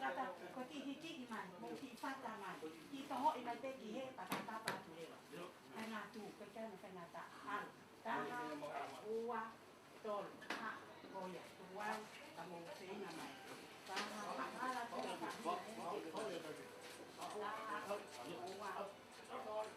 kata ko ki hiki I man mo ki fata man ki to ho I mai pe ki he pa ta pa tu le ai nga tu ko ka na ka na ta an ta ha ua tol ha ko ya tu wa ta mo se na mai ta ha la ko ta ko le ta ua tol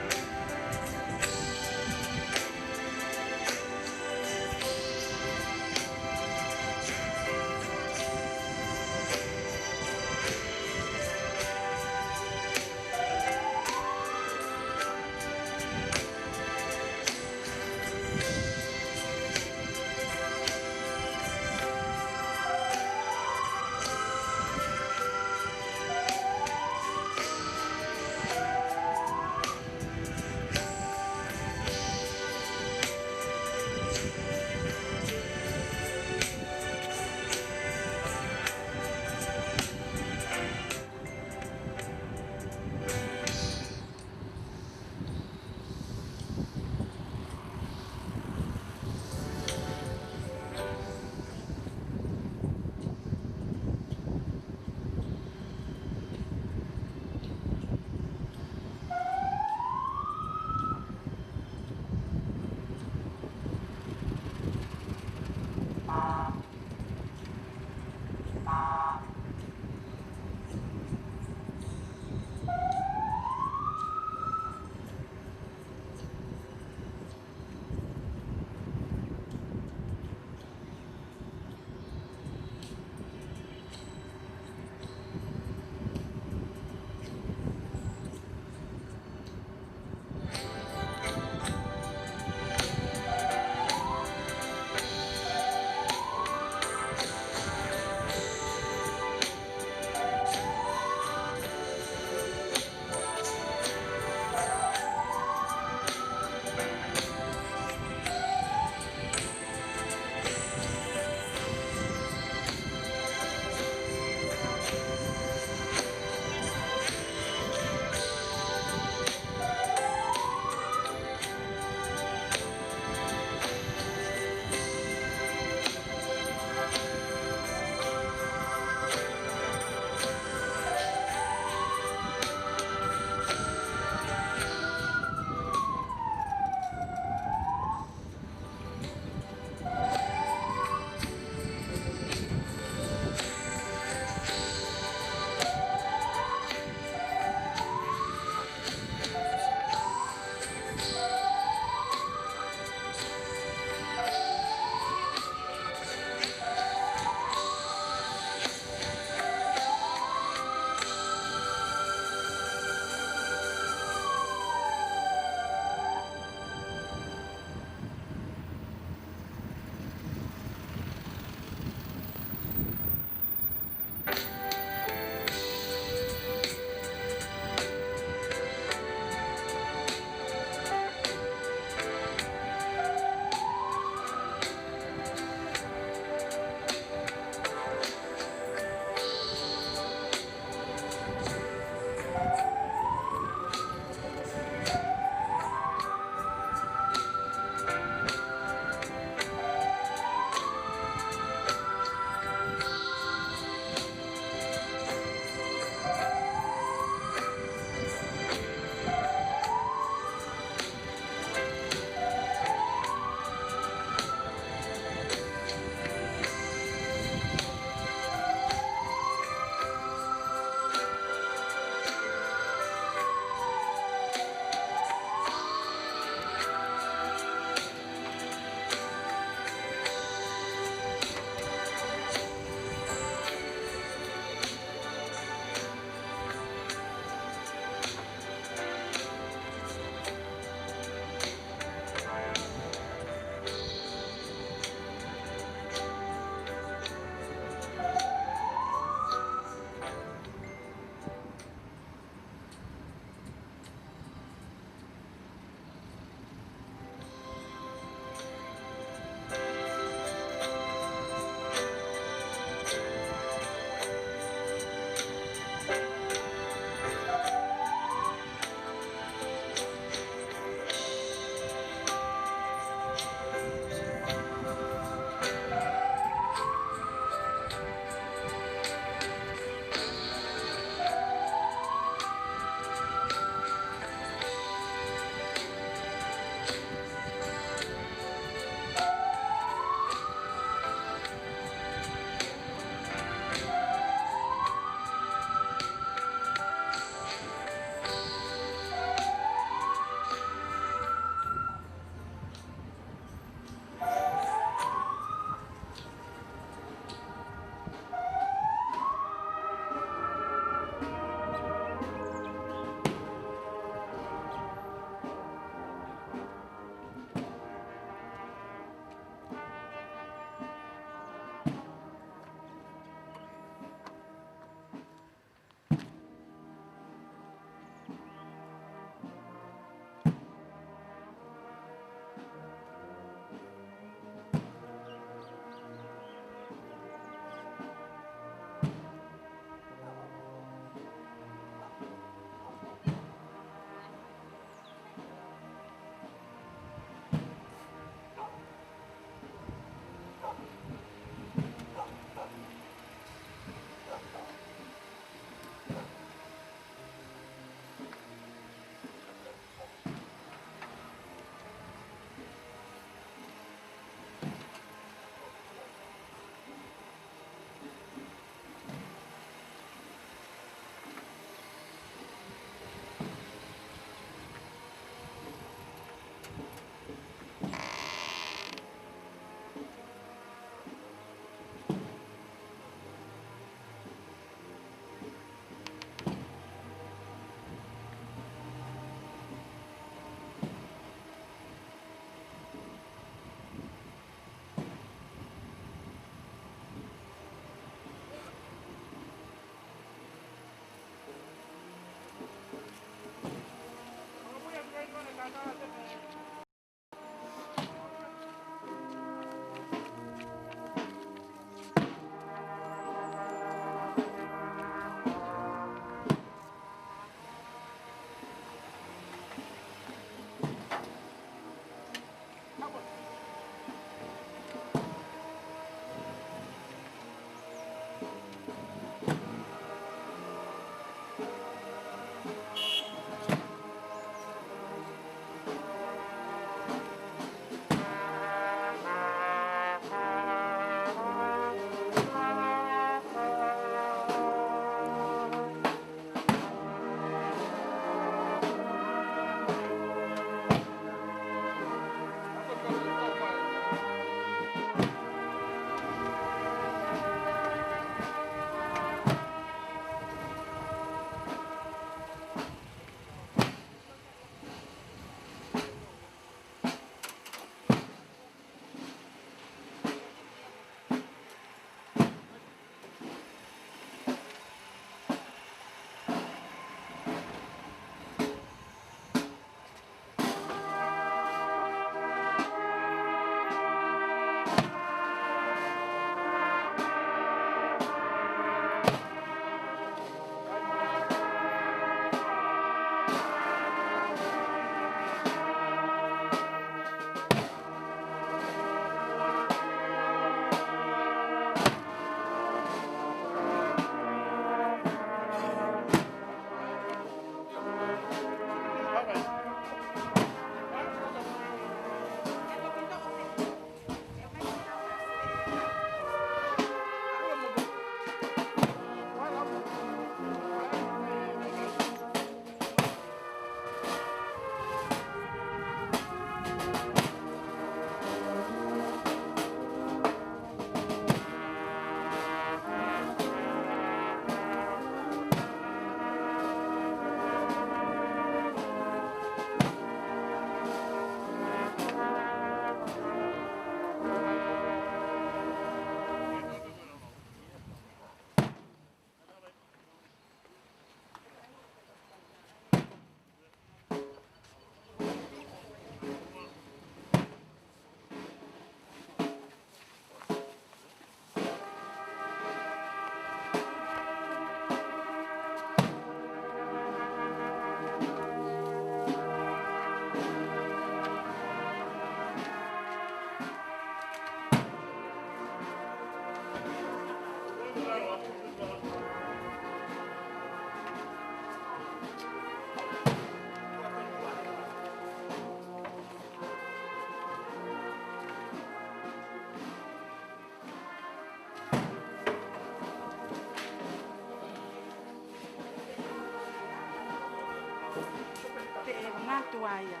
nga tuaya.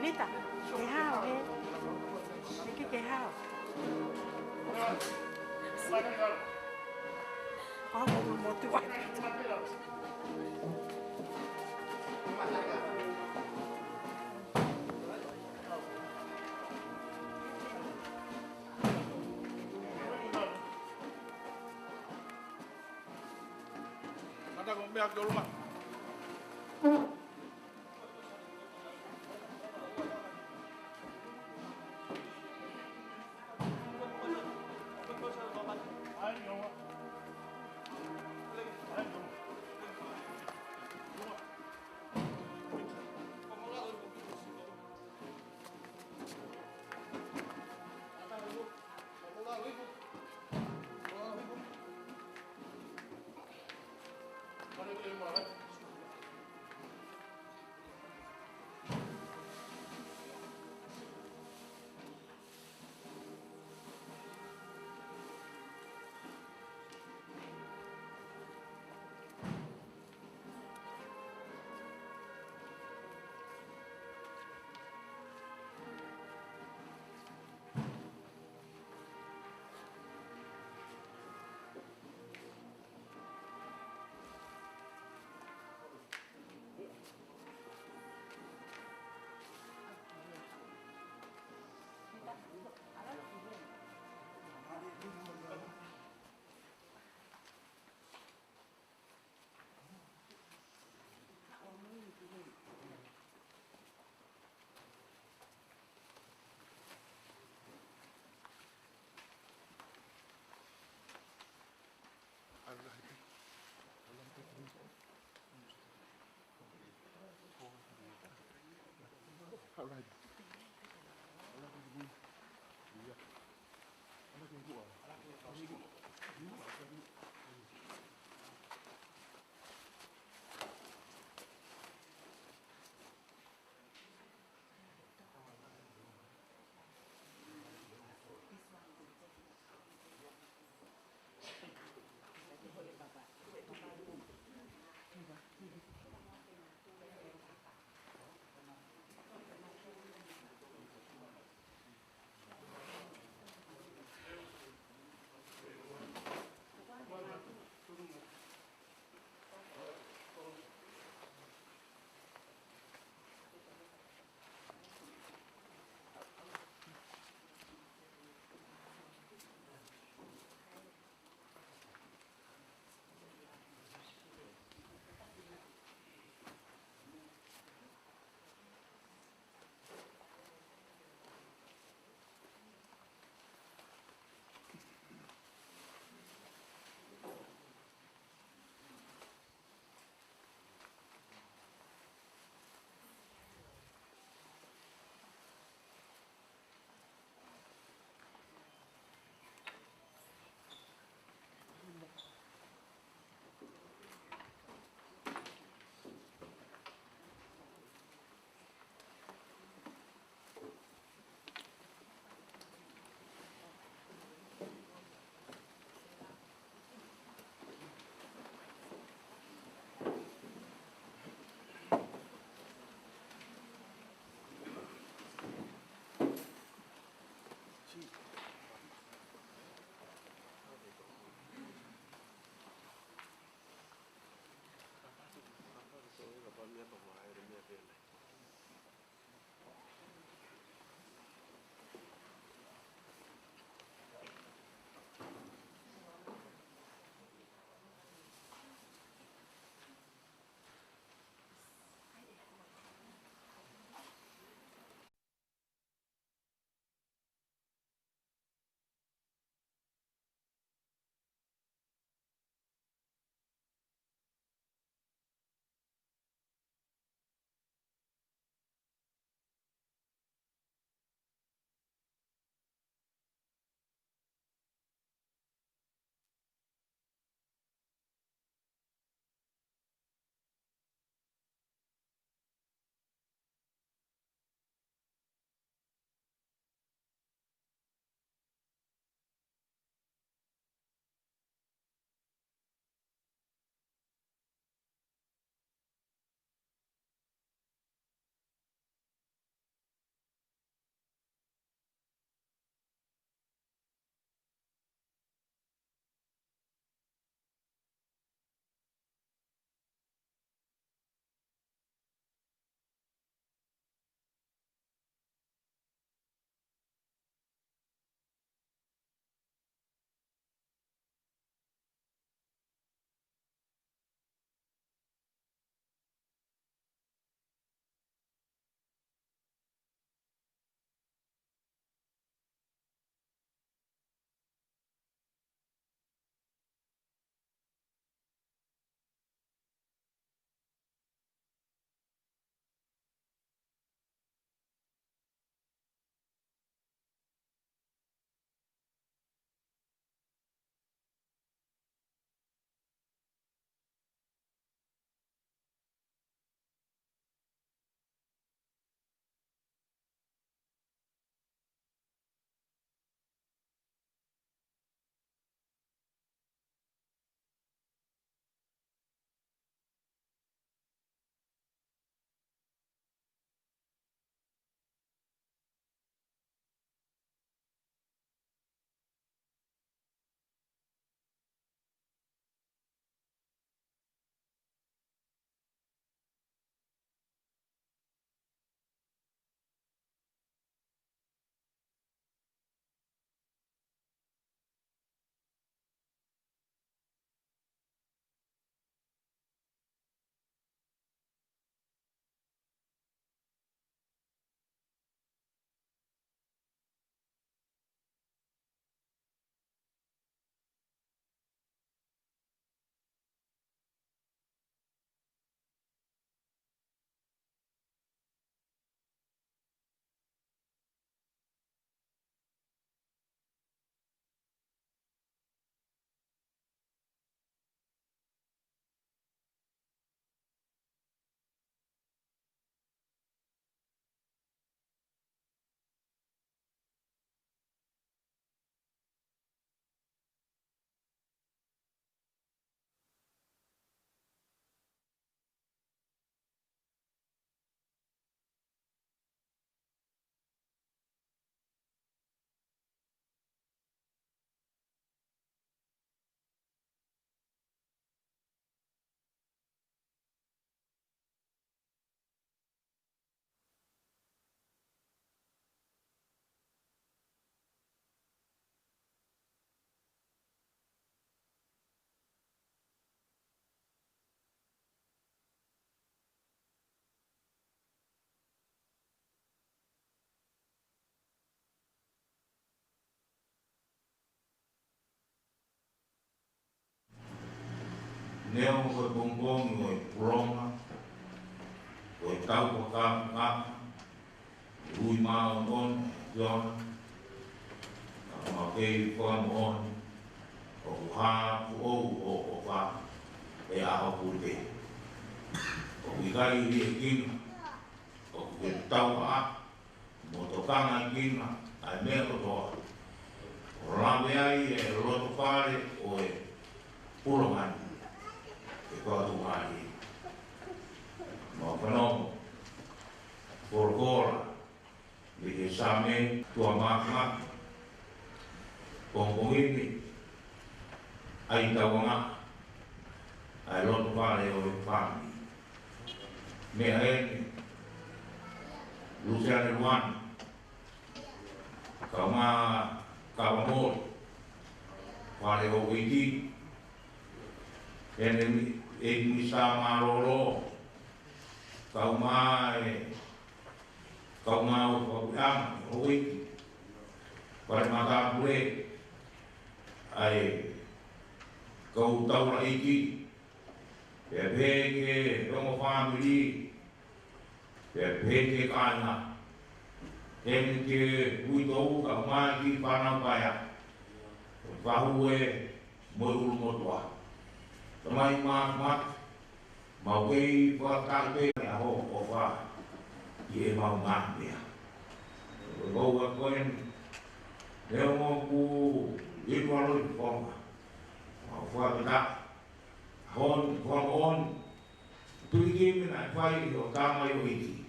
Nita, ke hao he. Ke hao. Oh, mo tuaya. Anda con me akdo rumah. Leo ko bongbong o pronga o tau ko ka ui ma on yon ma ke ko on o ha o fa e a o pute o igai ri kin o ke tau a mo to kanga kin a me ko to Rame ai e roto pare o e purongan e kua tuhani. Mau panomo, porgora, li e same tua makma, pongpongini, ai tawanga, ai roto pare o e pami. Mea eni, Luciane Luan, Kawamor, pare o iti, e mi sa maroro, kauma o kauyang, o iti, pare mata pule, ai kau taura iti, pe peke, rongo family, pe peke kana, Emi ke uitou ka mai ki whanau kaya. Whahu e moru motua. Tamai mak, mau kei whakai pe a ho o wha. I e mau mak mea. Kou a koen, leo mō ku inuaro i whonga. Mau whakata. Hon, tui ke mina whai o tamai o iti.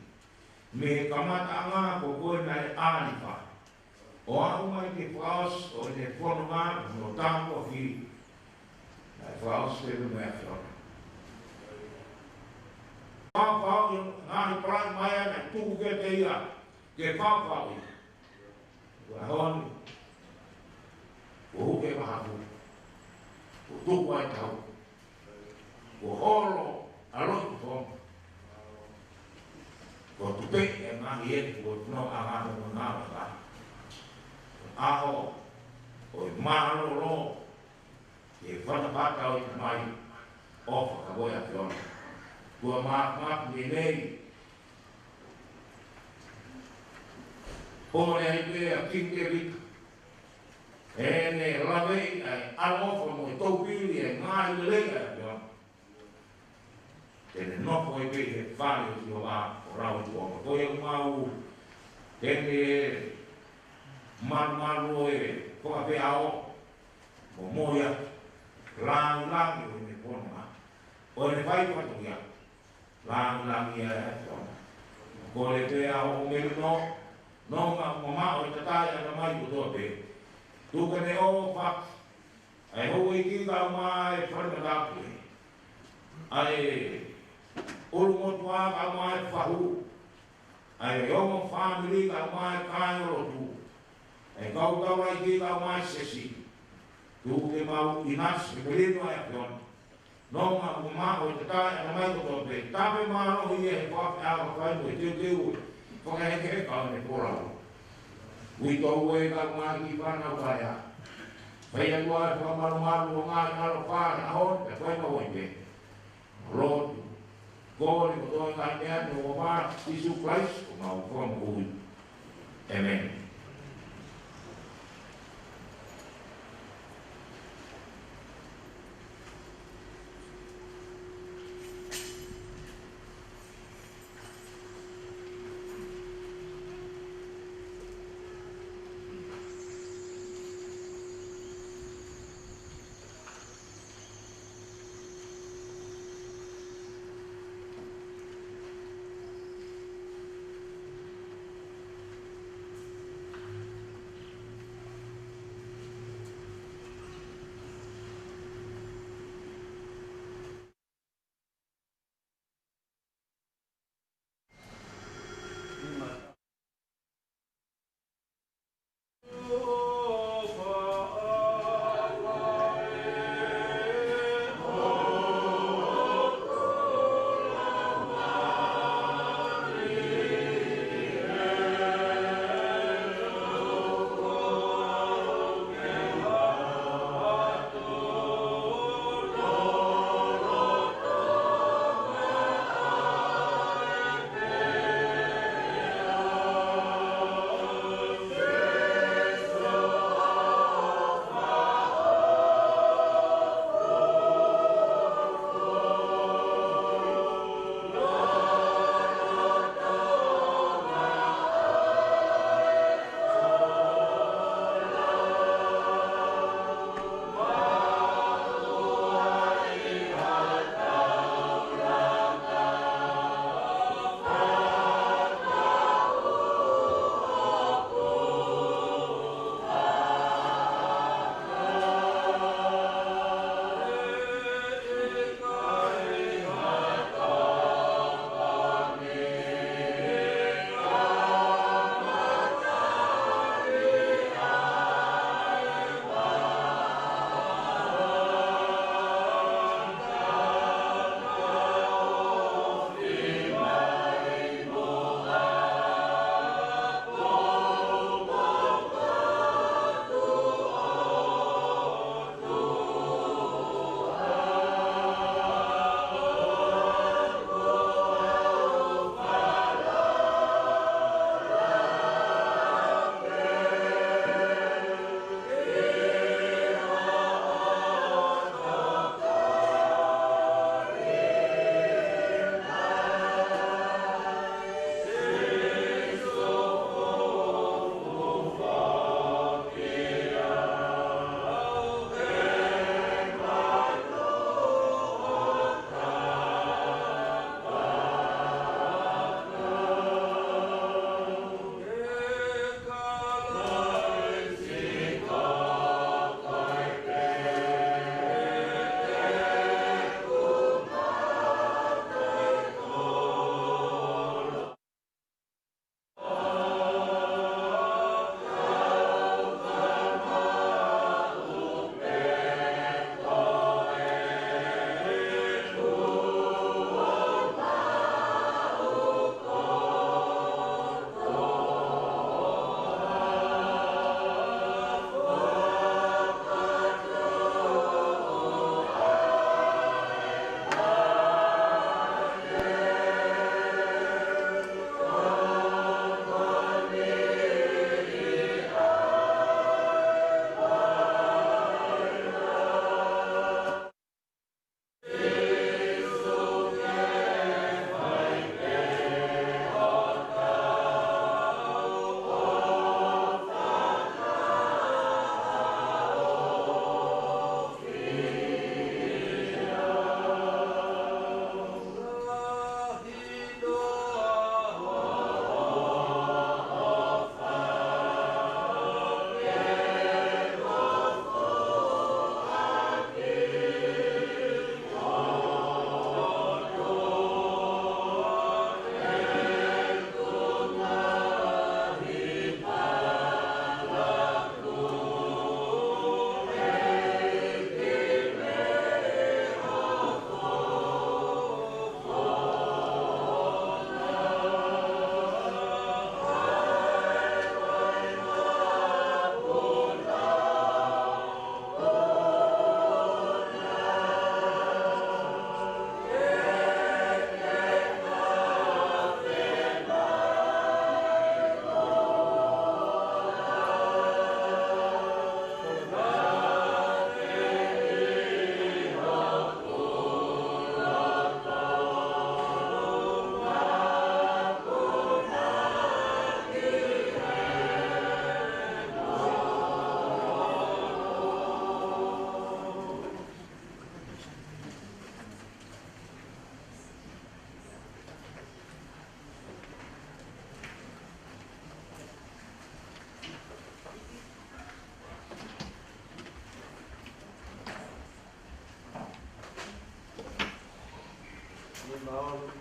Me kamata anga ko koe nai anipa. O au mai te whaos o te whanunga no tāko ki. Nai whaos te mea whiona. Whawhau i ngāhi prai mai ana tuku ke te ia. Ke whawhau i. Kua honi. Ko huke mahaku. Ko tuku ai tau. Ko horo aloi whonga. Ko tupe e ngahi e ko tino a ngāta mo ngāta ka. Aho, o i mahalo ro, e whanapata o i mai, ofa ka boi a whiona. Kua mak ni nei. Pone ai pe a kinte rika. E ne lawe ai alofa mo i taupiri e ngahi lelea a whiona. Tene noko e pe he whare o si o a rau i tuonga. Koe o mau, tene maru e whakape ao, mo moia, langi o me ponga. O ne whai patokia, langi e tona. Ko le pe ao o meru no ma o i tatai ana mai ko toa pe. Tuka ne o whak, ai hou i ki ka mai whanakatapu e. Ai ulu motua ka mai whahu, ai ongo family ka mai kai rotu, ai kau taura i ki ka mai sesi, tu ke mau inas, ke pelino ai apion, no ma kuma o te tai ana mai ko tope, tape maro i e whape awa kai mo i teu, whakaheke e kau ne korau. Ui tau e ka mai ki whanau kaya, whai atua e whamaru o ngai alo whare ahon, pe whai ma hoi pe, rotu. God is going like that, no more Jesus Christ, no from who. Amen. Amen.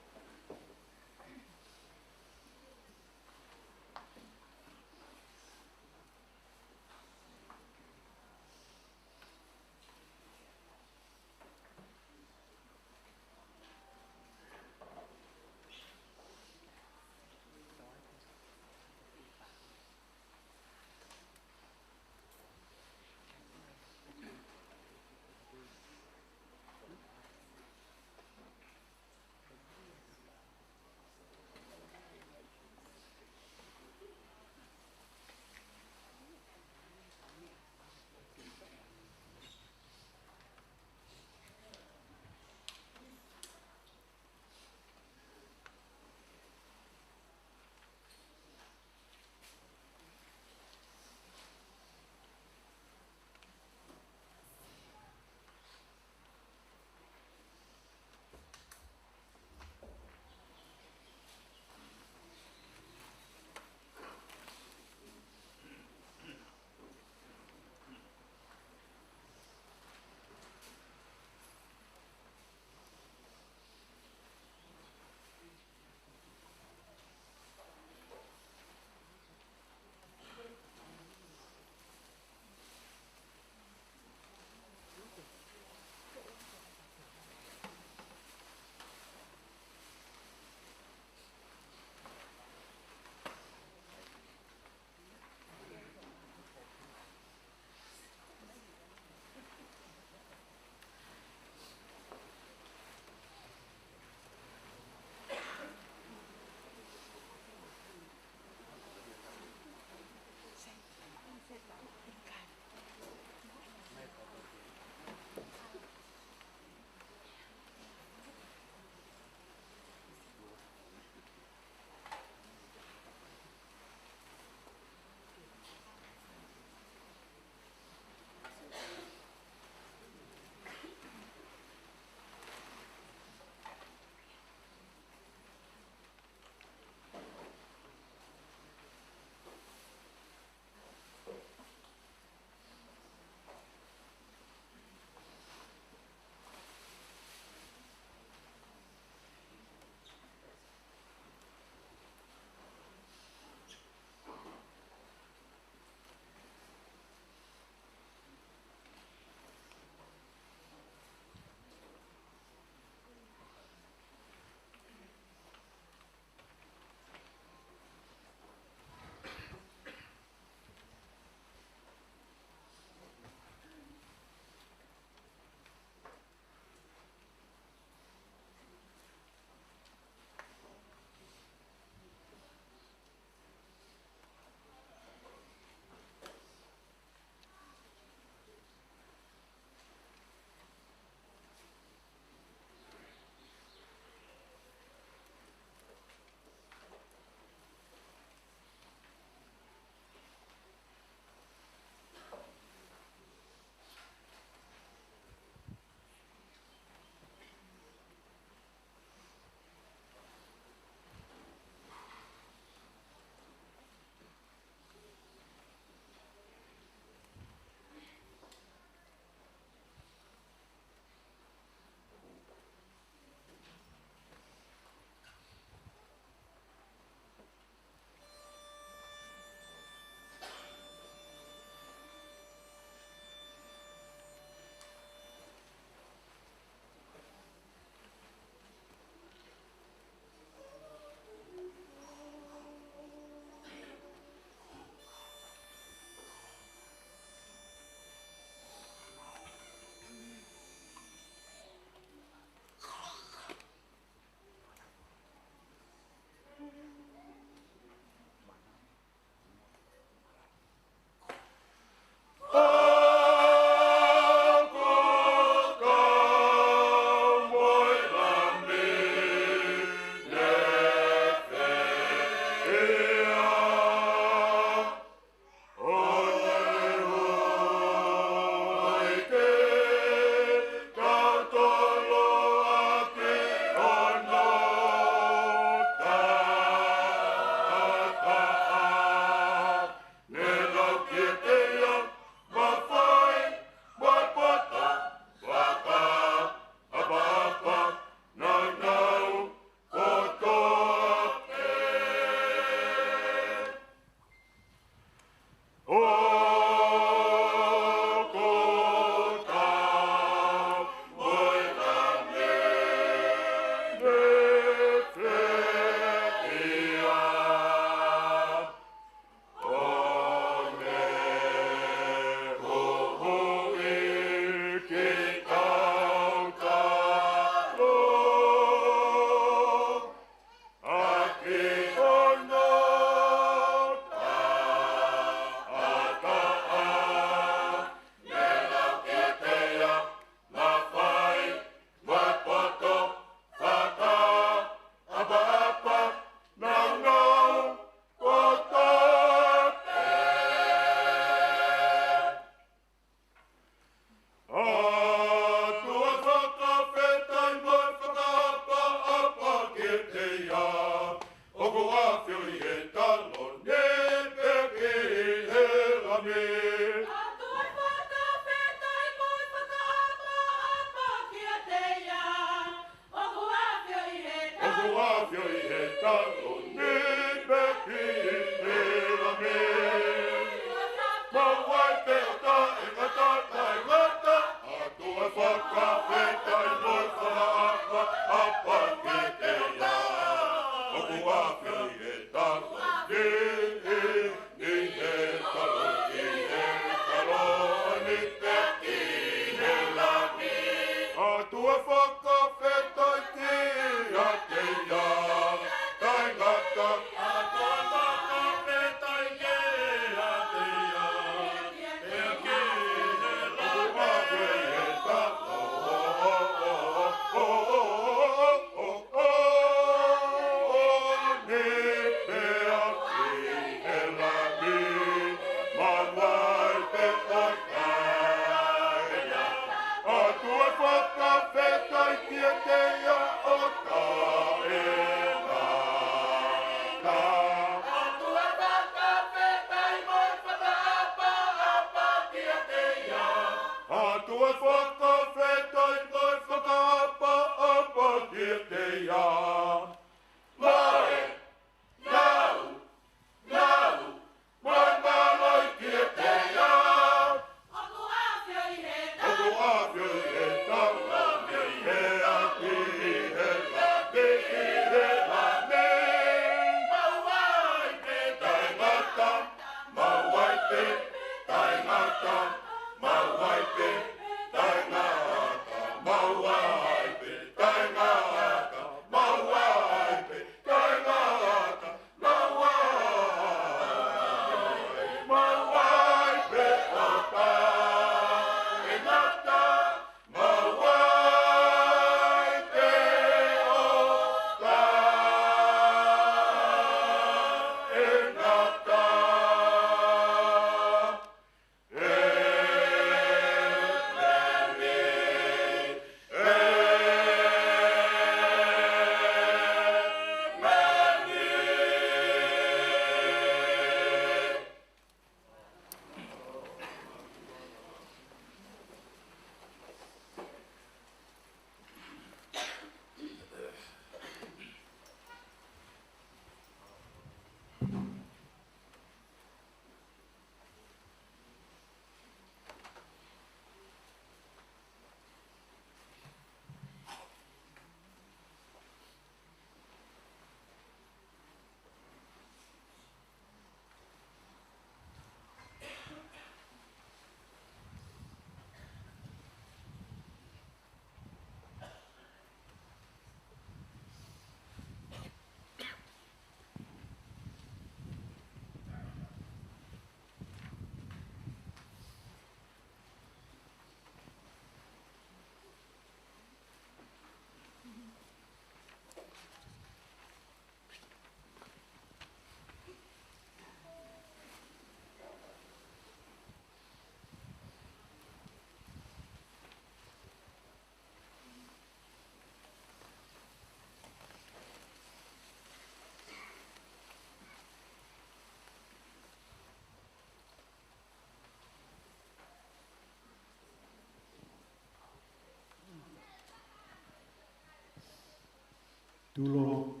Tulo,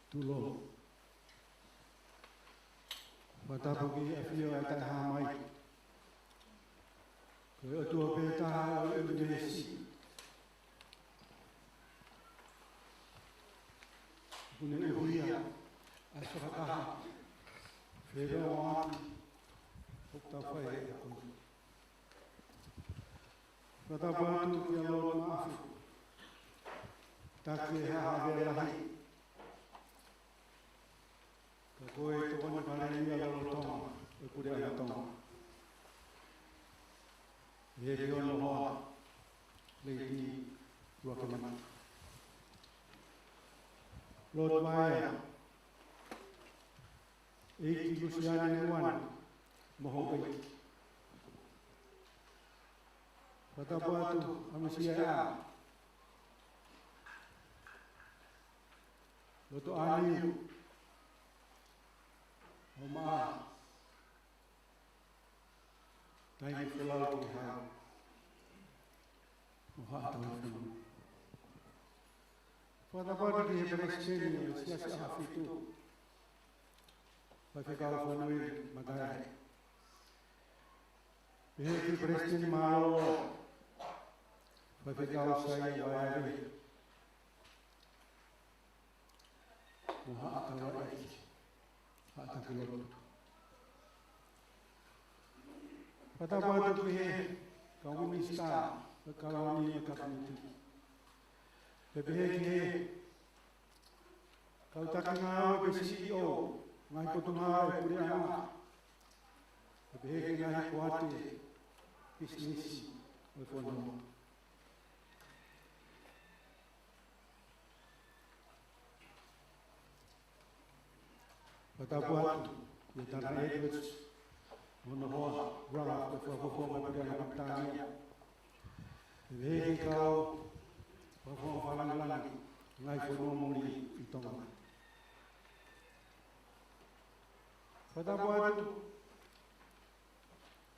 tulo. Matapuki afio ai tai hamai. Koe atua pe taha o Indonesia. Kune e huia, aswakataha. Whera o atu, hokta whai e ako. Matapatu ki alo maafi. Take ha avea lahi. Ka koe tokoni parei alo tonga, e kure ana tonga. E he ono hoa, leiti ruakamana. Lord Maya, eiti Luciane Nuan, moho eiti. Patapatu, amasia a. Loto ani, o maa. Taimi whelau ki hao. O hata whenu. Pada pada di Palestina, siasa itu, bagi kau fanui magai. Di Palestina malu, bagi kau saya bayari. Muha atau lagi, atau kelot. Pada pada di kau minista, kalau ni kapiti. Bebeke kau tak ngau ke CEO ngai ko tunga e puri ana bebeke ngai kuate business o fono batapuat ya tanah edwes ono ho rala ko ko puri ana tania bebeke kau Bapa falang lagi, ngai kono muli itong. Pada buat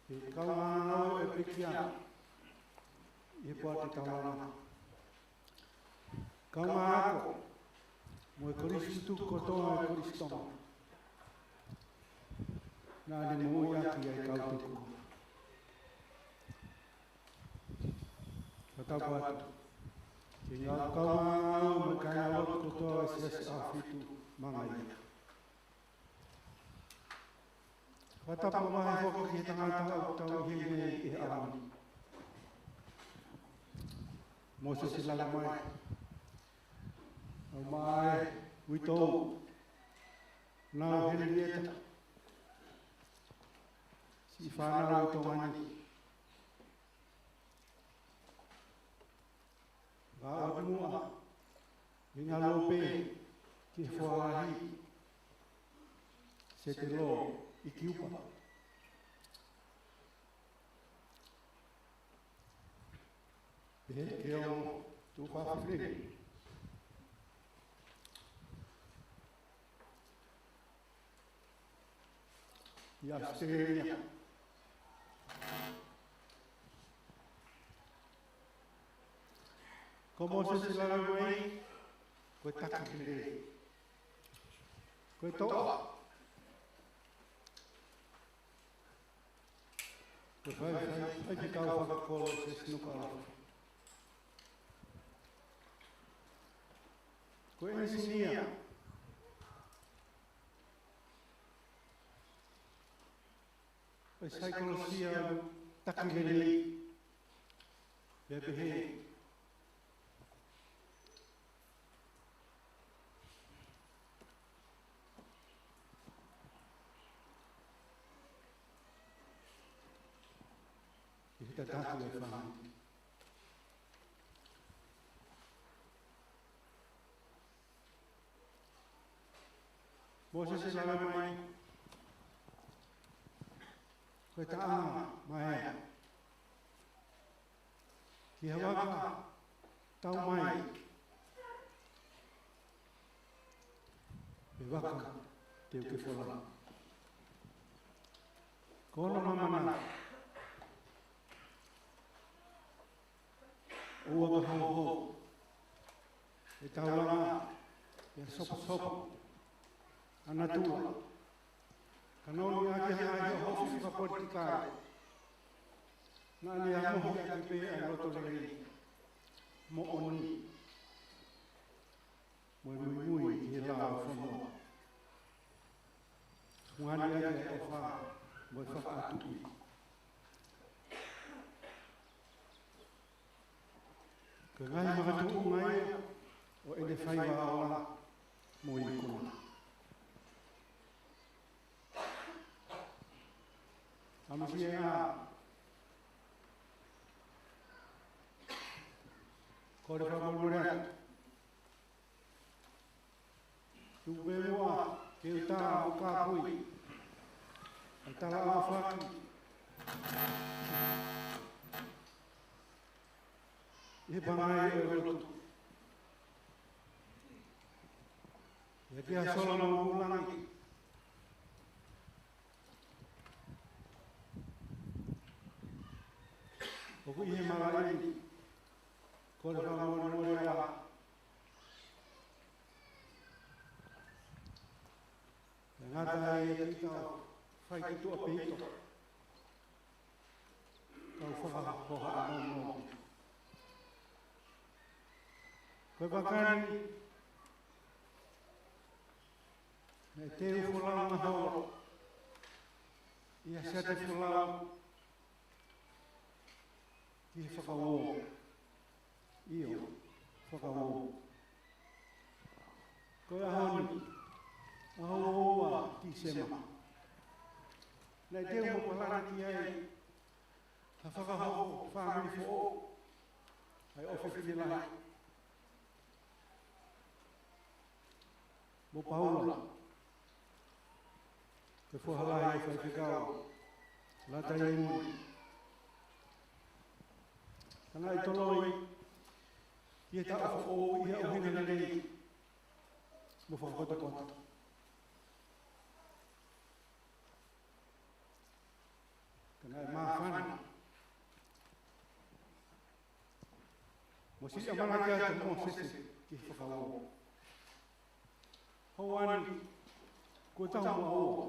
ikaw ang epikyan, ibuat itaw kau ako, mo Kristo koto mo Kristo. Na ni mo yak ikaw tuko. Pada buat tinggal kau makanya waktu tu siasat itu mangai. Kata pemain fokus di tengah tahu ini alam. Moses silalamai. Amai wito. Now Henrietta. Si Fana wito mani. Bawa semua, ingalope, kifuahi, setelo, ikiupa. Kau tu faham ya sebenarnya. Como se lalaway, ko takile. Ko to. Ko vai ficar o vaco se no carro. Ko ensinia. A psicologia takile. Bebe kita tak boleh faham. Moses selalu main. Kita main. Kihawaga tahu main. Bewaka teu ke fola. Kono mama. Uwa ho itawala ya sop anatua kanoni ake haja hofi fa politika nani ya mo ya pe ay loto lagi mo oni mo hila fono ngani ya ofa mo fa atu Kengai makatu ngai o ele fai wa ola mo ikuna. Amsia kore fa bolura. Tubewa kita buka kui. Antara afak Ibangai berulut. Jadi asal mengulangi. Aku ini malah ini. Kalau kamu mulai ngata e ki ka fai ki tu apito. Kau whakahoha anō. Koe wakani, me te uwhalau mahau, ia sea te whalau, ki he whakawō, io, whakawō. Koe ahoni, ahoa ki sema. Nei te uwhalana ki ai, ha whakaho, whamiri fo, ai ofe whiwilai. Mo paula, te whahalai e whaipikau, lata i mui. Tanga i toloi, i e ta o i e ohina nei, mo whakakota kota. Tanga e mawhana. Mo si amalaki atu mo sese, ki whakawō. Hauani, ko tahu aua.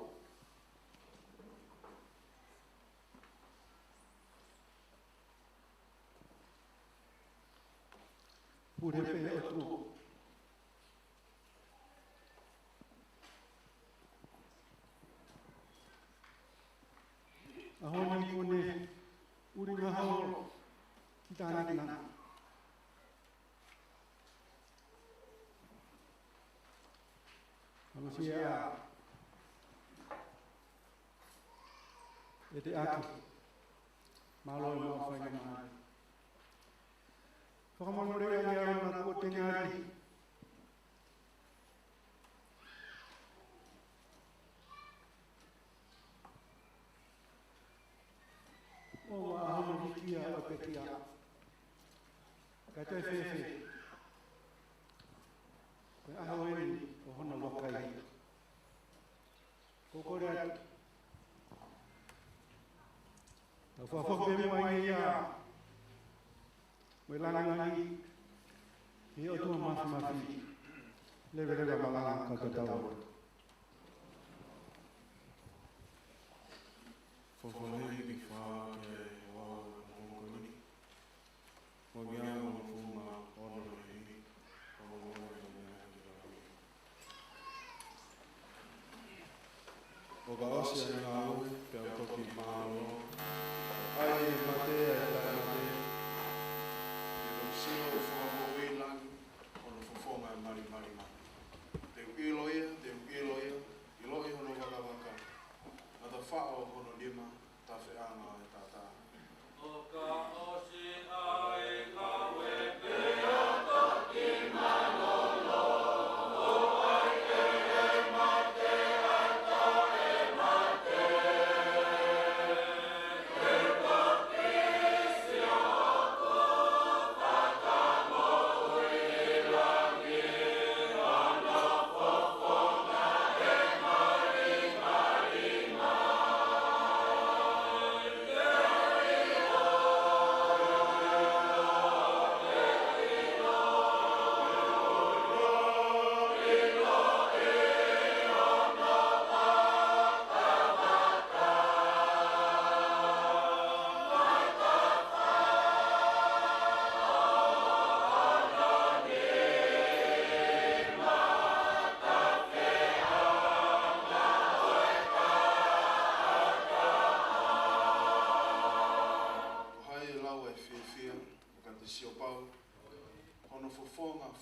Pure pe otro. Ahoni kone uri ngaholo kita anak-anak. Manusia ete aki malo e mau whainga mai. Whakamanore ai ara na kua tengari. O wa ahama hikia o pekia. Ka te whewhe. Koe aho eni o hona wakai. Ko kore atu. Ta whawhawhe mai ia. Moe langangi. I o tua mafi. Lewe malanga ka tau. Whawhalehi ki whāke wā mōkoni. Wagianga mo fuma onorohi. O ka ose ngā ue, pia toki mālo. Ai e mate, ai tai mate. E tau sino o whakamoe langi, ono whawhonga e mari mari mari. Te ukiloia, iloi hono waka waka. Nata whao hono lima, ta whianga e tata. O ka ose ai ka wepe o toki malolo. O ai e mate ata e mate. E toki sioko whakamoe langi. Ano whawhonga e mari mari mai.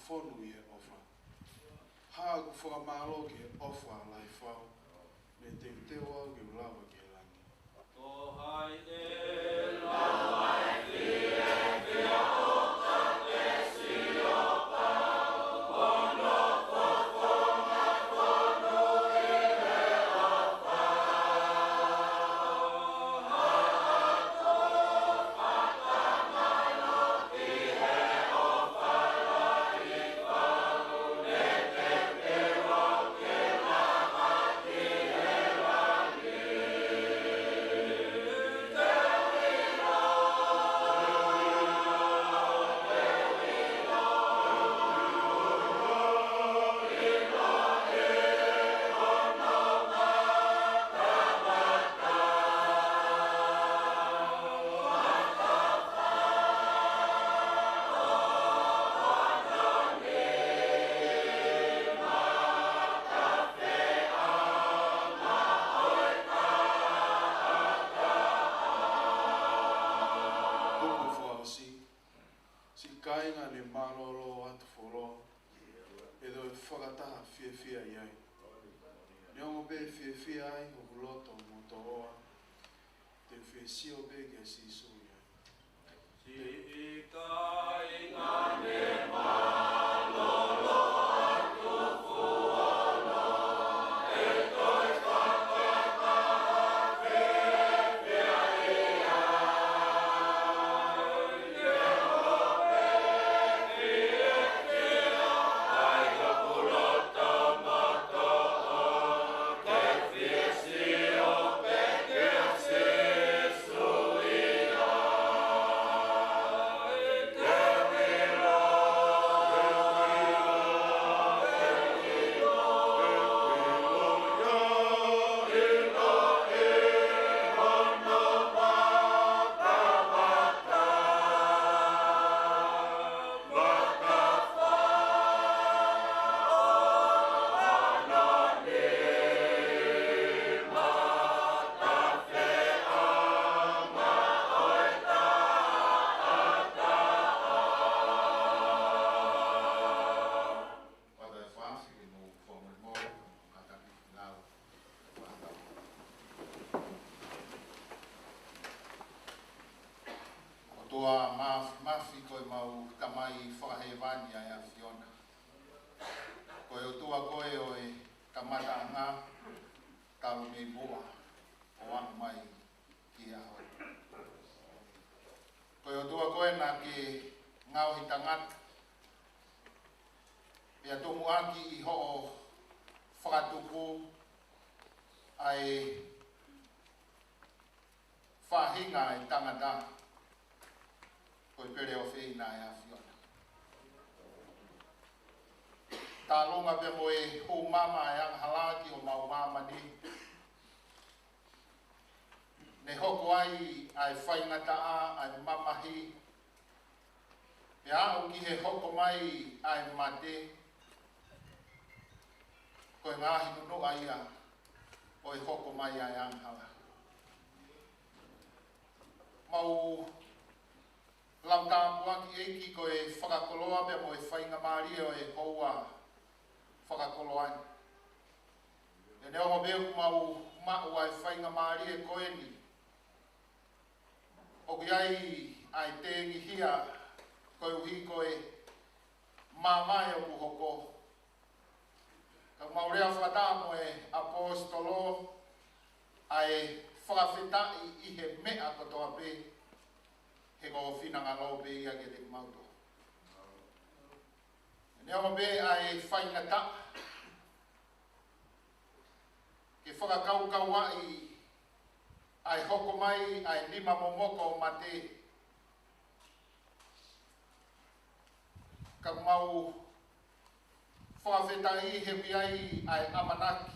Whonu i e ofa. Hāgu whakamālo ki e ofa lai whau. Me te tewa ki ulawa ki e langi. Ko hai e lawa e whia o ka te sio pau. Ono whawhonga whonu i e ofa. Hāko whakamalo ki he ofa lai whau. Ne te tewa ke lama ki e langi. Te matu folo. E do whakataha whiawhia iai. Nea mo be whiawhia ai o kuloto mo toa. Te whiawhia be ke sisu iai. Si kai ngane malolo atu fuano e toi whakataha whiawhia ia. Toa mafi koe mau kamai whakahewani ai a Fiona. Koe o tua koe o e kamata ngā talo nei moa o anu mai ki a hoi. Koe o tua koe nā ke ngau hi tangata. Pea tomu aki i ho o whakatupu ai whahinga i tangata. Koe pere o whina e a Fiona. Tā longa pe mo e hou mama e ang halaki o mau mama ni. Ne hoko ai ai whaingata a ai mamahi. Pe ao ki he hoko mai ai mate. Koe ngahi nunu ai a o e hoko mai ai ang hala. Mau Lamta puaki eiki ko e whakakoloa pe mo e whainga maari o e koua whakakoloa. E neo mo beo mau mau ai whainga maari e koe ni. O ki ai tengi hia koe uhi koe mamai o kuhoko. Ka maurea whata mo e apostolo ai whakawhitai i he mea kotoa pe. He ko whina ngā lau be ia ke te mauto. Nea mo be ai whainga ta. Ke whakakau ai ai hoko mai ai lima momoko ma te. Ka mau whakawhetai he ai ai amanaki.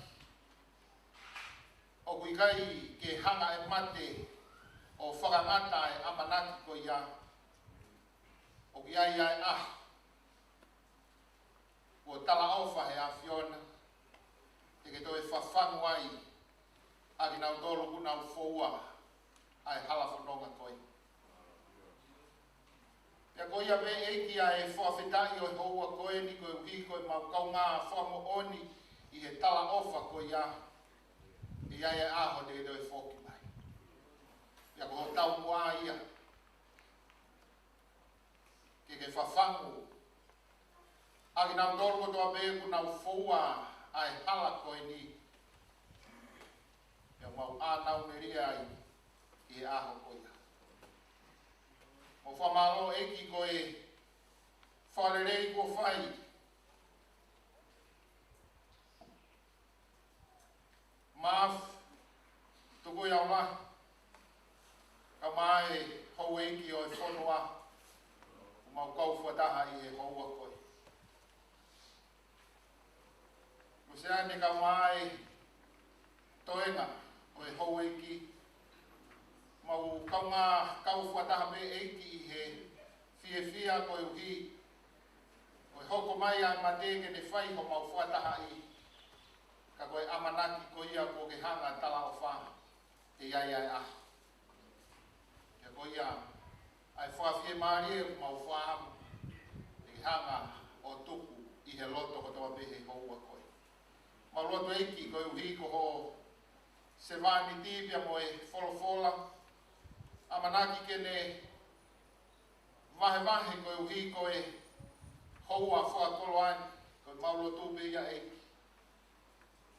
O kuikai ke hanga e mate. O whakangata e amanaki ko ia. O ki ai o tala auwha he a Fiona. Te ke toi whawhangu ai. Aki nau tolu ku nau whoua. Ai hala whanonga koi. Pea ko ia me eiki ai whawhetai o hoa koe ni koe uhi koe mau kaunga whamu oni. I he tala auwha ko ia. I ai aho te ke toi whoki. Ia ko tau mua ia. Ke whawhangu. Aki nau tolu ko toa me ku nau whoua ai hala koe ni. Ia mau ānau meria ai i aho koe ia. Mo whamalo eki koe whalerei ko whai. Maaf, tuku iau mahi. Ka mai hou eiki o e whonua. Mau kau whataha i e houa koe. Kusea ka mai toenga o e hou eiki. Mau kaunga kau whataha me eiki i he whiawhia koe uhi. O e hoko mai ai mate ke ne whai ho mau whataha i. Ka koe amanaki ko ia ko ke hanga tala o wha. E ai ah. Ko ia ai whawhie maari e mau whaamu. E hanga he loto ko toa pehe houa koe. Ma loto eiki koe uhi ko ho se vani tibia mo e folofola. Amanaki kene vahe koe uhi koe houa fua koloani koe mauloto pe ia eiki.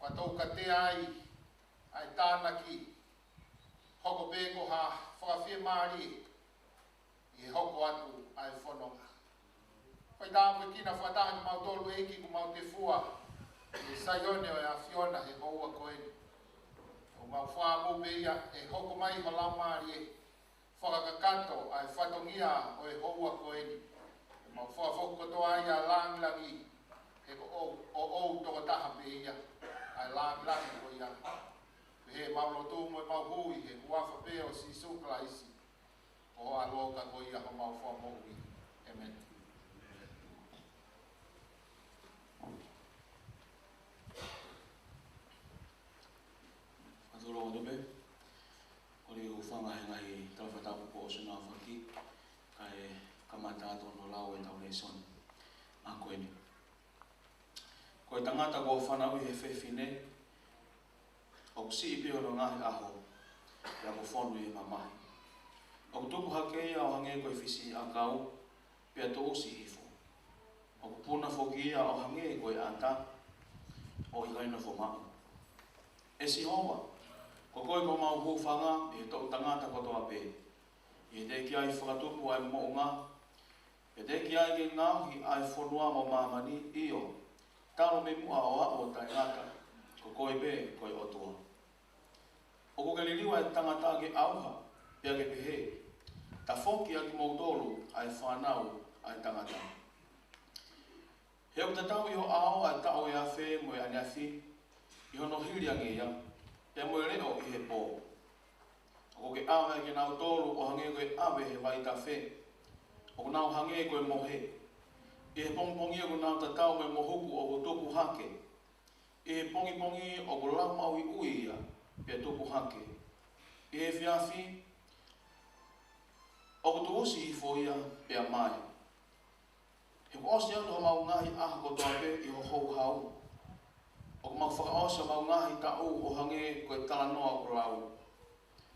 Wa tau ka te ai tānaki hoko pēko ha whakawhia maari i hoko atu ai whanonga. Whai tāpui kina whataha ki mau tolu eiki ku mau te fua e saione o e a Fiona he houa koeni. O mau whaamu peia e hoko mai halau maari e whakakakanto ai whatongia o e houa koeni. E mau whawhoko toa ai a langlangi he ko o toka taha peia ai langlangi ko ia. He maulo tū mo mau hui he huafa peo si sukla isi o a loka ko ia ho mau wha mohui. Amen. Atoro o dobe. Ori u whanga he ngai tawhatapu po suna whaki kai kamata ato no lau e tau leison a koeni. Koe tangata ko whanau i he whewhine o si ipi o ngahi aho ia ko whonu i mamahi. O tuku hake ia o hange koe whisi a kau pia to usi hifo. O puna whoki ia o hange koe anta o hilaina who mau. E si hoa, ko koe ko mau hūwhanga i he tau tangata kotoa pē. I te ki ai whakatupu ai mo ngā. E te ki ai ki ngāhi ai whonua mo mamani i o. Taro me mua o a o tai ngata. Ko koe pē, koe otua. O ko ke liliwa e tangata ke auha, pia ke pehe. Ta whoki a ki mautoro ai whanau ai tangata. He o tatau i ho ao ai tau e a whē mo e aniafi, i hono hiri ange ia, e mo e reo i he pō. O ko ke awe ke nau toro o hange koe awe he vai ta whē. O ko nau hange koe mohe. I he pongpongi o ko nau tatau me mohuku o ko tuku hake. I he pongi o ko lau mau i ui ia, pia tuku hake. I he whiawhi, o ko tu usi i fo ia, pia mai. He ko osi atu ho mau ngahi aha ko toa pe i ho hou hau. O ko mau whakaosa mau ngahi tau o hange koe talanoa ko lau.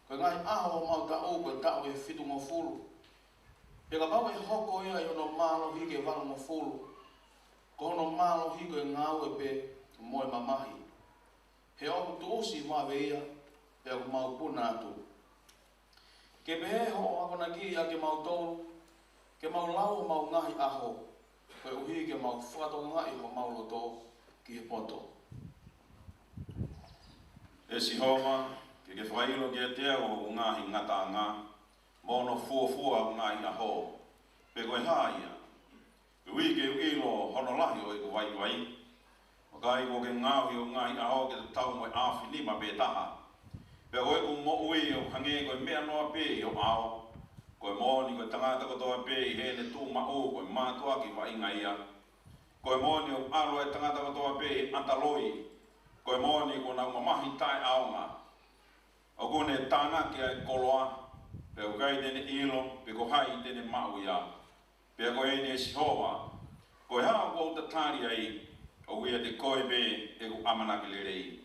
Koe ngahi aha o mau tau koe tau e whitu ngō fulu. Pia ka pau e hoko ia i hono mālo hike wala ngō fulu. Ko hono mālo hike ngāu e pe moe mamahi. He o tu usi mawe ia, pia ko mau puna atu. Ke pehe ho apana ki a ke mau tolu, ke mau lau mau ngahi aho, koe uhi ke mau whakato ngai ho mau loto ki he poto. E si homa, ke whailo ki a tea o ngahi ngata ngā, mono fua ngahi aho, pe koe haia. Ui ke uilo hono lahi o e ko wai. O kai ko ke ngāwi o ngahi aho ke tau mo e awhi lima pe taha. Pe koe ku mo ui o hange koe mea noa pe i o ao. Koe moni koe tangata kotoa pe i hene tū mao koe mātua ki wa inga ia. Koe moni o alo e tangata kotoa pe i antaloi. Koe moni ko nau mamahi tai aonga. O kone tāna ki ai koloa. Pe o kai tene ilo, pe ko hai tene mau ia. Pe koe ene e sihoa. Koe haa ko ta tāri ai. O wea te koe be e ku amanaki le rei.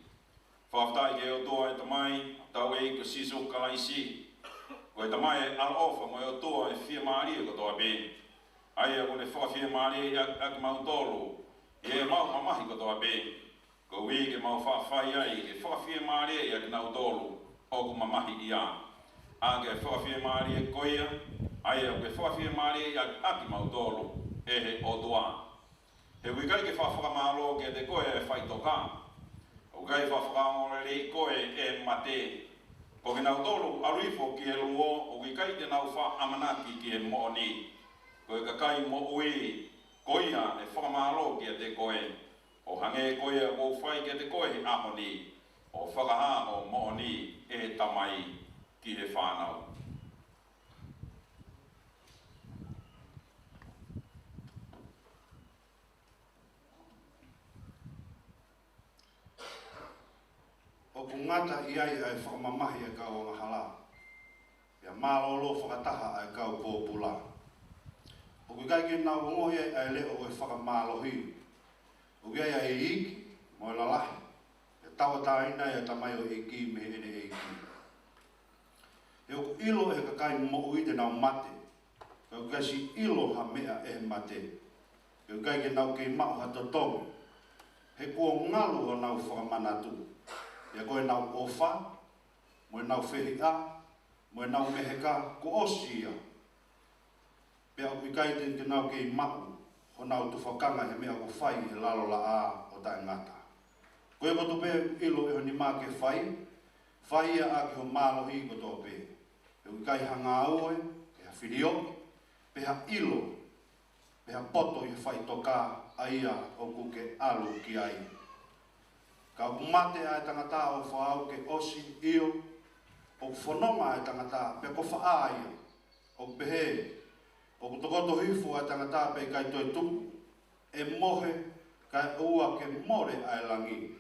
Whaftai ke o toa e tamai, tau e ko siso kalaisi. Koe tamai e ala ofa mo e o toa e whia maari e ko toa be. Ai e kone whawhia maari e aki mau tolu. E mau mamahi ko toa be. Ko wei ke mau whawhai ai ke whawhia maari e aki nau tolu. O ku mamahi ia. A ke whawhia maari e koia. Ai e ke whawhia maari e aki mau tolu. E he o toa. He wikai ke whawhakamalo ke te koe e whaitoka. O kai whawhakamalo rei koe e mate. Ko ke nau tolu aruifo ki e luo, o wikai te nau wha amanaki ki e mooni. Ko e kakai mo ui, koia e whakamalo ki te koe. O hange koe o whai ke te koe ahoni. O whakaha o mooni e tamai ki he whanau. O ku ngata i ai ai whakamamahi e kau o ngahala. Ia mālolo whakataha ai kau pōpula. O ku kai ki nau ngohi ai leo e whakamālohi. O ia ia iki, mo la lahi. E tawa taina ia tamai o iki me ene iki. E o ilo e kakai mo ui te nau mate. Ka kasi ilo ha mea e mate. E kai ke nau kei mao ha totongi. He kua ngalu o nau whakamanatu. Ia koe nau ofa, mo nau whehi a, mo nau meheka ko osia. Pea ui kai te nau kei mao, ho nau tu whakanga he mea ko whai he lalo la a o tae ngata. Koe ko tupe ilo e honi mā ke whai, whai ia a ki ho mālo hi ko tōpe. E ui kai hanga aue, e ha whirioki, pe ha ilo, pe ha poto i whai toka aia o kuke alu ki ai. Ka mate ai tangata o whaau ke osi io, o whanonga ai tangata pe ko whaai, o pehe, o kutokoto hifu ai tangata pe kai toi tupu, e mohe kai ua ke more ai langi.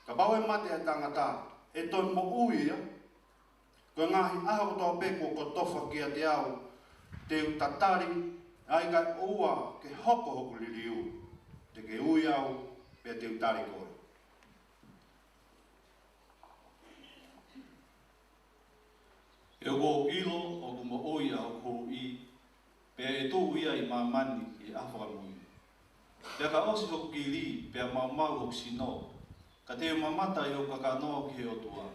Ka bau e mate ai tangata, e toi mo uia, ko ngahi aho kotoa peko ko tofa kia te au, te utatari, ai kai ua ke hoko hoku liliu, te ke ui au, pe te utari koe. E o ilo o kuma oia o kou I, pea e tō ia I mamani e awhakamui. Pea ka osi hoku ki li, pea maumau hoku sino, ka te mamata I o kakanoa ki he o tua.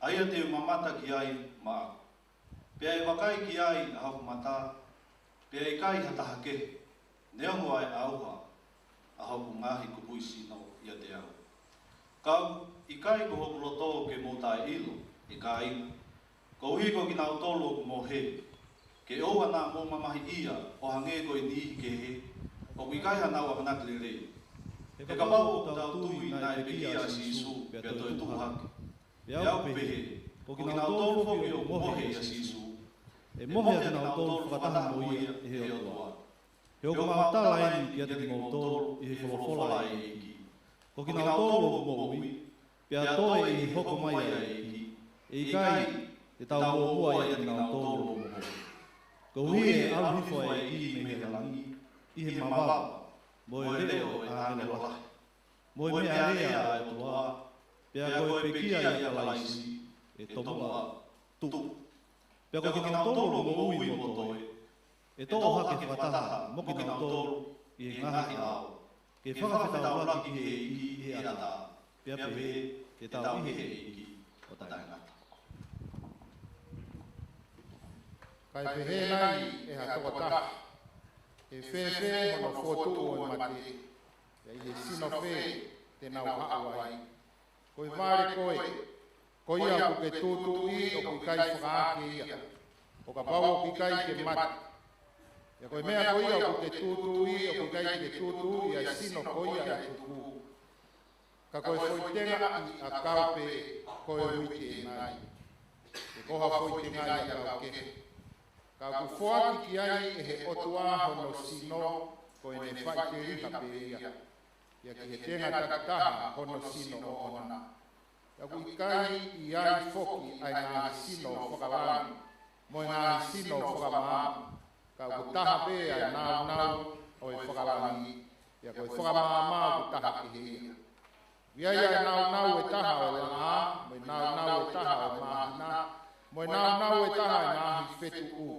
Aia te mamata ki ai maa. Pea e wakai ki ai a hoku mata, pea e kai hataha ke, neongo ai auha, a hoku ngahi kupui sino ia te au. Kau, I kai ko hoku loto ke motai ilo, e kai, ko hiko ki nau tolo mo he, ke oa nā mō mamahi ia, o hange ko I nihi ke he, o kui kai hanau a hanakile re. E ka pau o tau tui nā e peki a sisu, pia toi tuhake. Pia au pehe, ko ki nau tolo foki o mohe a sisu, e mohe a nau tolo whakataha mo ia e he o toa. He o ka mautā laini ki ati mō tolo I he wholofola e iki. Ko ki nau tolo mo ui, pia toi I hoko mai a e iki, e I kai, e tau mua ia te ngau tōro mo mo. Ko hui e au hifo e I me he langi, I he mawapa, mo e leo e ane wala. Mo e mea rea e toa, pea koe pekia I a laisi, e tomua tu. Pea koe ki ngau tōro mo ui mo toe, e tō hake whataha mo ki ngau tōro I he ngahi au. Ke whakawhetau laki he iki he ata, pea pehe e tau I he iki o tae ngata. Kai pehe nai e ha toka taha. E whewhe hono whotu o e mate. E I sino whe te nau haawai. Koe whare koe. Koe ia ku ke tūtū I o ku kai whakaake ia. O ka pau o ki kai ke mate. E koe mea koe ia ku ke tūtū I o ku kai ke tūtū I a sino koe ia e tuku. Ka koe whoitenga I a kaupe koe uite e nai. E koha whoitenga I a kauke. Ka ku whoaki ki ai e he otua hono sino ko e ne whai te riha pe ia. Ia ki he tenga takataha hono sino o ona. Ka ku ikai I ai whoki ai ngā sino whakawani, mo ngā sino whakamaamu. Ka ku taha pe ai nau nau o e whakawani, ia ko e whakamaamu ku taha ki he ia. Ia ia nau nau e taha o langa, mo nau nau e taha o mahina, mo nau nau e taha e ngahi whetu u.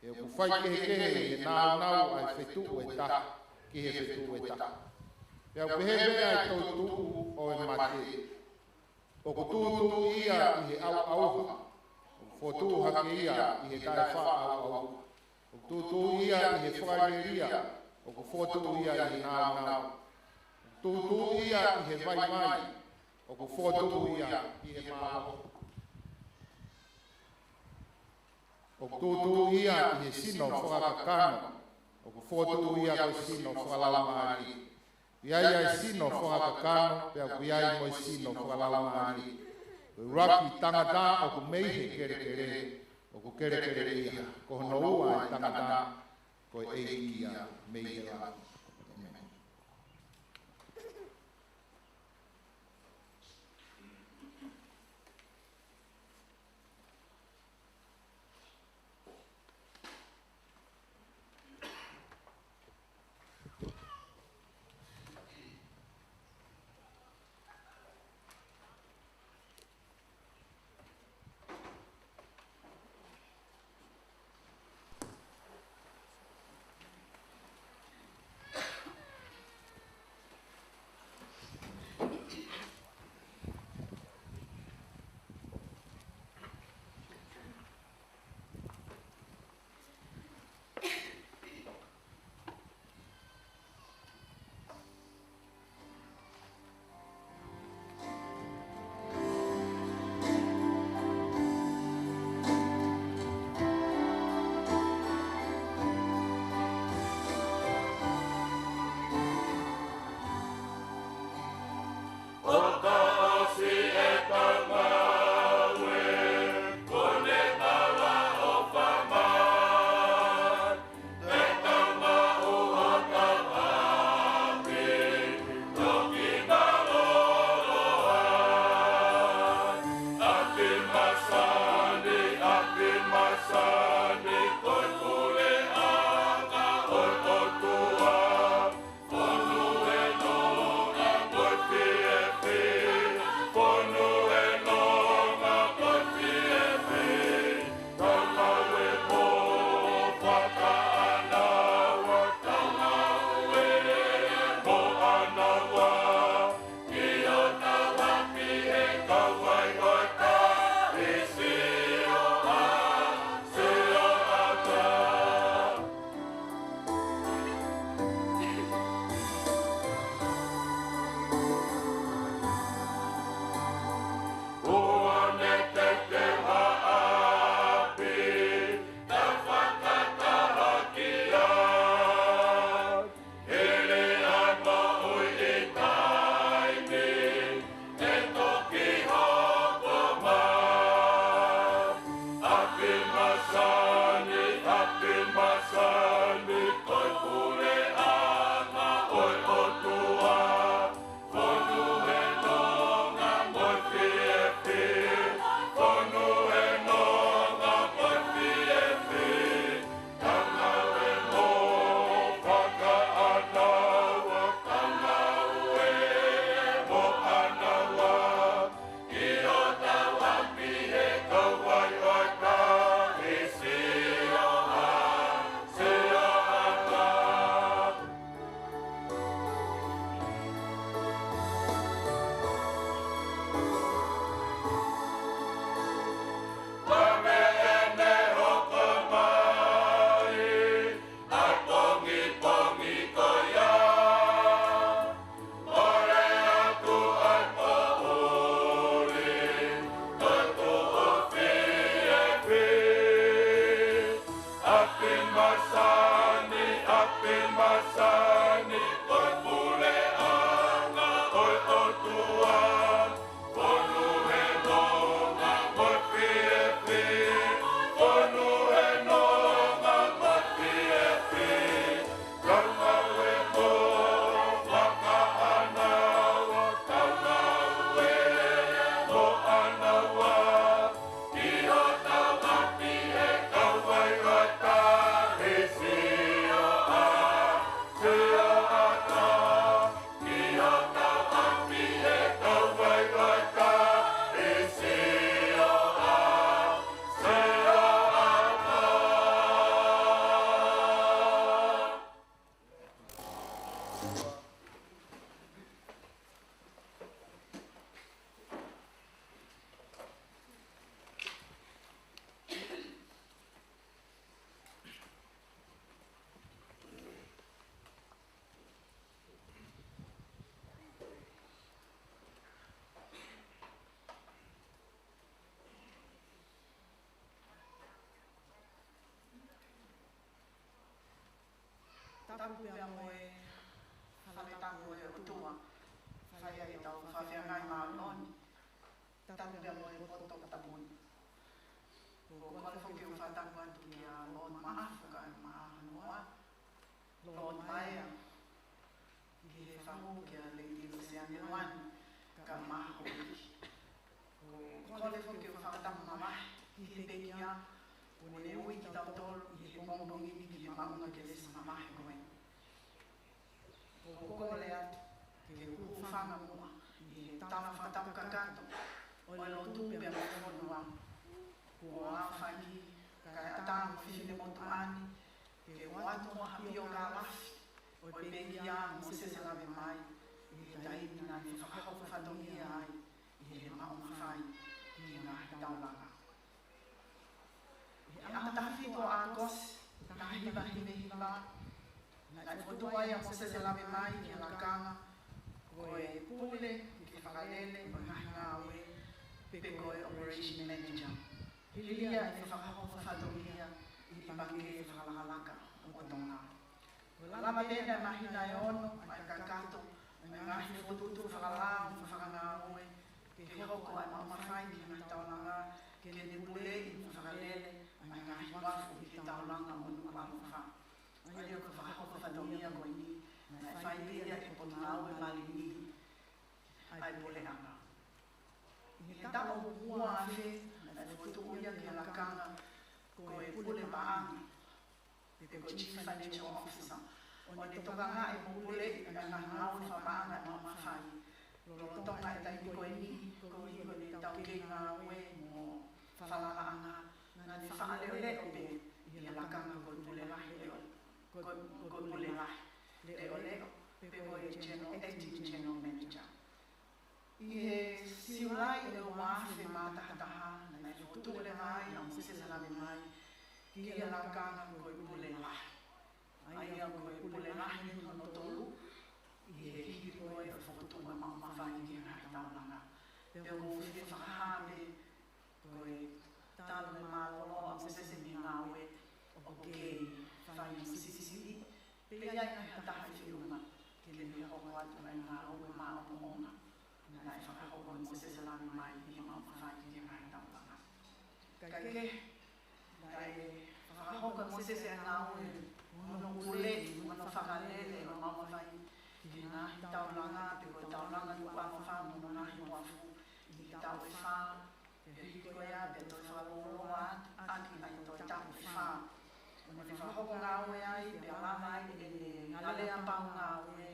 E ku whai kehe e nau nau ai whetu e taha, ki he whetu e taha. Pea pehe ai tautu o e mate. O ku tūtu ia I he au auha. O ku whotu hake ia I he tae wha au au. O ku tūtu ia I he whaireria. O ku whotu ia I he nau nau. O ku tūtu ia I he vai mai. O ku whotu ia I he māho. O tūtū ia I he sino whakakano. O ku whotu ia ko sino whakalaumari. Ia ia sino whakakano, pea ku ia mo sino whakalaumari. Ko raki tangata o ku meihe kere kere. O ku kere kere ia. Ko hono ua I tangata ko eiki ia meihe raki. whakatapu pia mo e whametango e o tua. Whai ai tau whawhia ngai maunoni. Tapu pia mo e poto katapuni. Ko kone whoki o whatango atu ki a Lord Maafaka e Mahanoa. Lord Maea. Ki he whahu ki a Lady Luciani Luani. Ka maha o iki. Kone whoki o whakatango mamahi. Ki he pekia. O ne ui ki tau tolu i he bongbongi ki he maunga ki lesa mamahi koe. O kole atu, ki he kuwhanga mua, i he tama whatapu kakato, o e lo tūpia mo whanua. Ko a whangi, kai atama whiwhine motu ani, ki he watu moha pio ka lafi, o e pekia mo sese lawe mai, i he taimi na ne whakahofu whatongia ai, i he maunga whai, ki he ngahi taulanga. Ang tahito agos, nahihiba-hiba, naifutua ia mo se lawe mai ki alakanga, ko e pule, ki whakalele, ko ngahingawe, pe ko e operation manager. Hilia e whakahofa whatongia, i pange whakalahalaka o tonga. Lama tēnei mahina e ono, mai kakato, mai ngahi whotutu whakalao, whakangawe, ke hoko ai mamawhai ki ngai taonanga, ke ne pule i whakalele, mai ngahi wafu i taonanga o nukamu wha. Ai o ka whakahofa whatongia koe ni, mai whai pia e potunau e malini, ai pule anga. I he tao hua awhe, mai whotuia ki alakanga, ko e pule paangi, pe ko Chief Financial Officer. O ne tokanga e pule i ngā ngau whapaanga e mamawhai. Lolo tonga e taimi koe ni, ko i ko ne tau ke ngā ue mo whalalaanga, nā ne whaaleo leo pe i alakanga ko pule lahi leo. Ko pule lahi leo leo, pe ko e Acting General Manager. I he siulai e o wafe mātahataha, nai whutule mai, a mo sesalawe mai, ki alakanga ko pule lahi. Ai a ko pule lahi ni hono tolu, i he hiki koe o whakutunga mamawhai ki ngā taonanga. Pea mo whiwhi whakahame, koe tālu e mālolo a mo sese mi ngā ue, o kei whai mo sisiri, pea iai ngai hataha i whiunga, ke le mi hoko atu ai ngā ue mā o mohonga, nai whakahoko mo sese lami mai i mamawhai ki ngā taonanga. Kai ke, nai whakahoko mo sese ngā ue, mono pule, mono whakalele o mamawhai, ki ngahi taulanga, te koe taulanga ni wāma whā, mono ngahi wafu, i tau e whā, pe hiki koe a, pe toi whaloloa, aki ai toi tapu e whā. O ne whahoko ngā ue ai, pe alama ai, e ngalea pau ngā ue,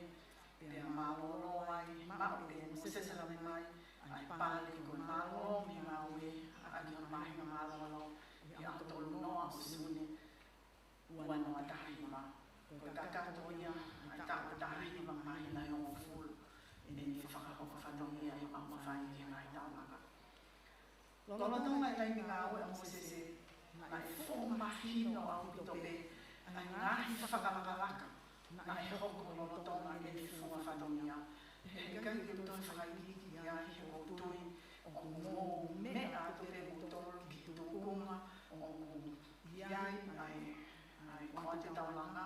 pe māloloa ai, mao pe msesela me mai, ai pāle koe mālolo mi ngā ue, aki o mahi ngā mālolo, i ako tolu noa o sune, ua noa tahima. Koe kakatoia, ai tāko tahima mai nai o fulu, e ne ni whakahoka whatongia i mamawhai ki ngai taonanga. Lolo tonga e taimi ngā ue a mosese, nai whomahino au pito pe, nai ngahi whakalakalaka, nai hoko lolo tonga e ni whunga whatongia. He kai ki toi whakaikiki ia hi o tui, o mō mea to pe mutoro ki tukunga, o iai ai koa te taulanga,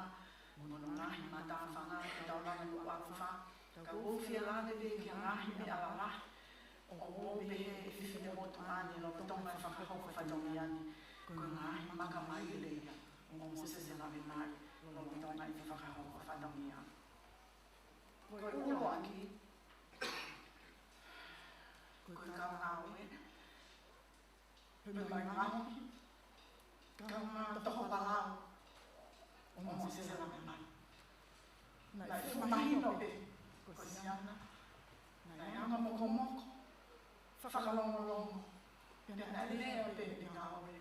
mono ngahi mā tāwhanga, te taulanga i wakuwha, ka uwhia lane te ki ngahi me alala, o mōpe e whiwhine motu ane, lo tonga e whakahoka whatongi ane, ko ngahi maka mai i leia, o mōsese lawe mai, lo tonga e whakahoka whatongi ane. Koe ulo aki, koe kau ngāwe, pui mai ngāwe, kau ngā toho palau, o mōsese lawe mai. Nai whumahino pe, koe siana, nai anga moko moko, whakalongolongo, nai lea pe ni ngāwe.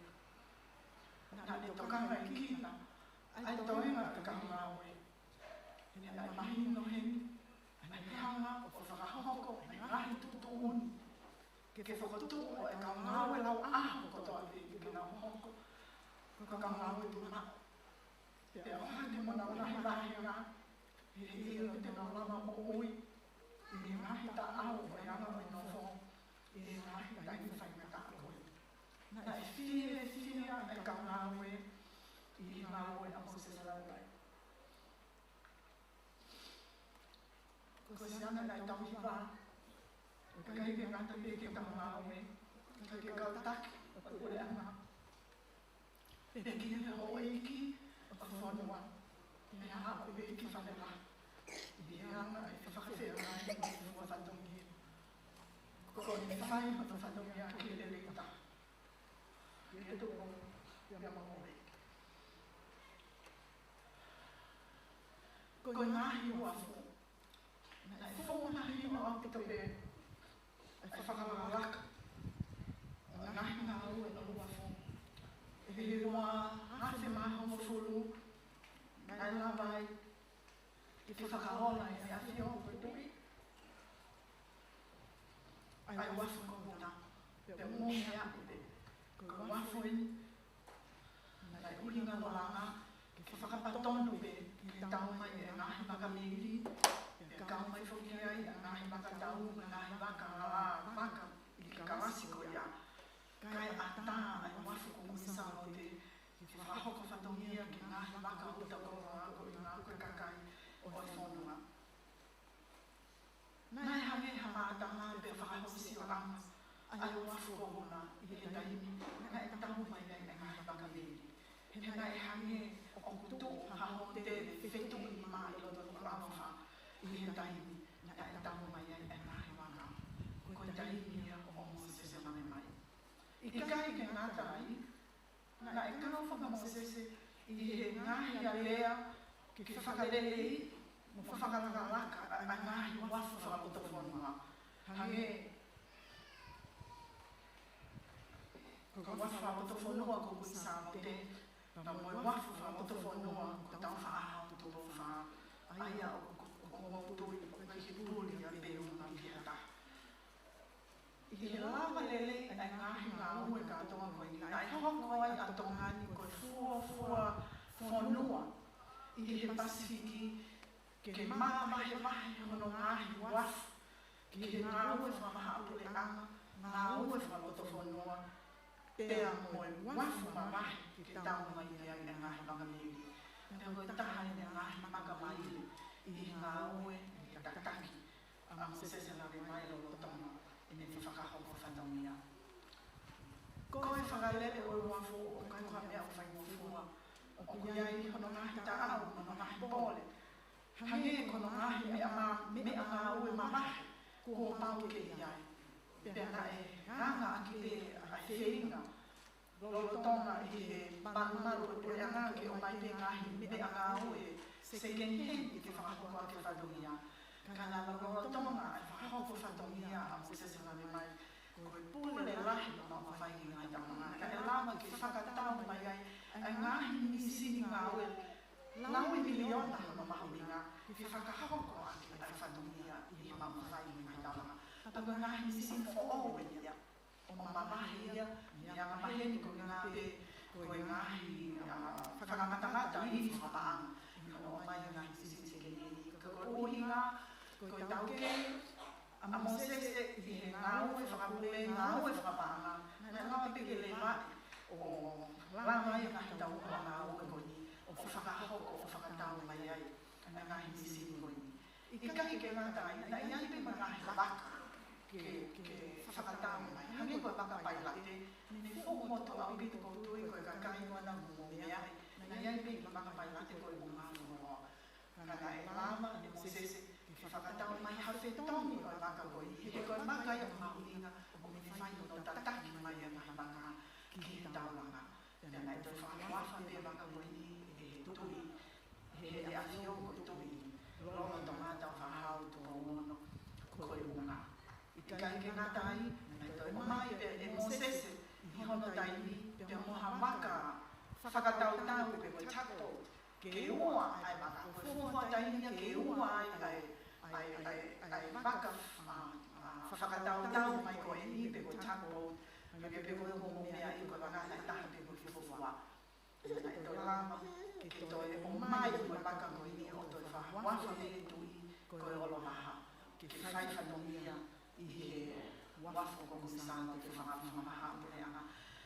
Nai tokanga i kina, ai toenga ka kau ngāwe. Nai mahino heni, nai hanga o whakahoko, nai ngahi tutu uni. Ke whakatuko e kau ngāwe lau aho kotoa i kina hoko. Ko kau ngāwe tuna. Pea hane mo nau nahi lahi ngā. He hiro te nau lama mo ui. I ngahi ta au o anga o ino whong. I ngahi ta i whainga ta koe. Nai whia e kau ngāwe. I ngāwe a mose salau lai. ko siana na tau hiwa. Kai ke ngata pe ke tau ngā oe. Kai ke kau taki o te ule anga. Pe ki he ho eiki o te whanua. Me ha o pe ki whanela. I anga e whakawhea ngai o te whatongi. Ko ni whai o te whatongi a ki le reita. Ke te toko pia mamoe. Ko ngahi o afu. Na e whongahi o au te tope. E whakamawaka. Ngahi ngā ue no uafo. E he roa hawhi maha mo furu. Nai lawai. Ki whakahola e awhi o koe tui. Ai uafo ko hona. Pe mo me apu te. Ko uafo ini. Nai uhinga no langa. Ki whakapatonu pe. Ki tau mai e ngahi maka miri. Pe kau mai whoki ai. Ngahi maka tau. Ngahi maka maka. Ki kawasi ko ia. Kai ata ai wafu ko misa o te whahoko whatongia ki ngahi maka o ta koroa ko i ngā koe kakai o te whonua. Nai hange ha mātanga pe whakahosi o anga ai wafu ko hona i he taimi nga e tahu mai nei e ngahi maka miri. He nga e hange o kutu ha ho te whetu i maa i loto o awha i he taimi nga e tahu mai nei e ngahi maka. Ko taimi o Moses e mame mai. I kai ke ngātai, na e kau whakamosese i he ngahi a lea ki whakalelei mo whakalakalaka a ngahi wafu whakapoto whanua. Hange, ko wafu whakapoto whanua ko kui sāmote, pa moe wafu whakapoto whanua ko tau whaahau topo wha, aia o motoi mai ki pūri a peo ngā piata. I he lawa lele e ngahi ngā ue kātoa koe ni. Ai hoko ai a tongani koe fua whanua i he Pasifiki ke mahe hono ngahi wafu. Ki he ngā ue whamaha apure anga, ngā ue whamato whanua. Pea moe wafu mamahi ki tau mai i ai e ngahi makamiri. Pea koe taha i ngahi makamai i ngā ue i takaki. A Mosese na re mai lo tonga. E ne whakahoko whatongia. Koe whakalele o wafu o kai koha mea o whai wafua. O kuiai hono ngahi ta au, hono ngahi pole. Hange kono ngahi mea ngā ue mamahi, ko pau ke iai. Pea na e nganga aki te a wheinga. Lolo tonga i he panumaru o te anga ke o mai te ngahi mea ngā ue. Se kenhen i te whakahoko a te whatongia. Kana lolo tonga ai whakahoko whatongia a Mosese na me mai. Koe pule lahi no ma whai ki ngai taunga. Ka e lama ki whakatau mai ai. Ai ngahi nisini ngā ue. Laui miliona no mahuringa. Ki whakahoko a ki ai whatongia i he mama whai ki ngai taunga. Tanga ngahi nisini fo owe ia. O mamahi ia. Ni anga maheni ko ngā pe. Koe ngahi whakamatamata i whakapaanga. O mai ngahi nisini se keni. Koe uhinga. Koe tauke, a Mosese i he ngā ue whakapule, ngā ue whakapanga, na ngā peke le mai o lama i ngahi tau o ngā ue koni, o whakahoko o whakatau mai ai, na ngahi nisini koni. I kahi ke ngātai, na iai pe ngahi waka ke whakatau mai, hangi koe waka pai late, ne whokomoto au bitu koutui koe kakai wana mo mea, na iai pe waka pai late koe mo ngā whanua. Kana e lama i Mosese, whakatau mai hawhi tongi o waka koi. He koe makai o mahuringa o me whai no tataki mai a ngahi maka ki he tauranga. Tēnā i toi whakawawha me waka koi i he tui. He awhio koi tui. Rongo to mātau whahau to ono koi unga. I kai ke ngātai, nai toi mai pe e Mosese i hono taimi pe moha maka whakatau tau pe koe chato. Ke ua ai maka koe fua taimi ke ua ai waka whakatau mai koe ni pe koe chapo. Pe koe homo mea i koe waka ai taha pe koe fufua. Nai toi lama ke toi o mai koe waka koe ni o toi whahawafa me tui koe olomaha. Ke whai whatongia i he wafu ko kusanga ke whakawhamaha pune anga.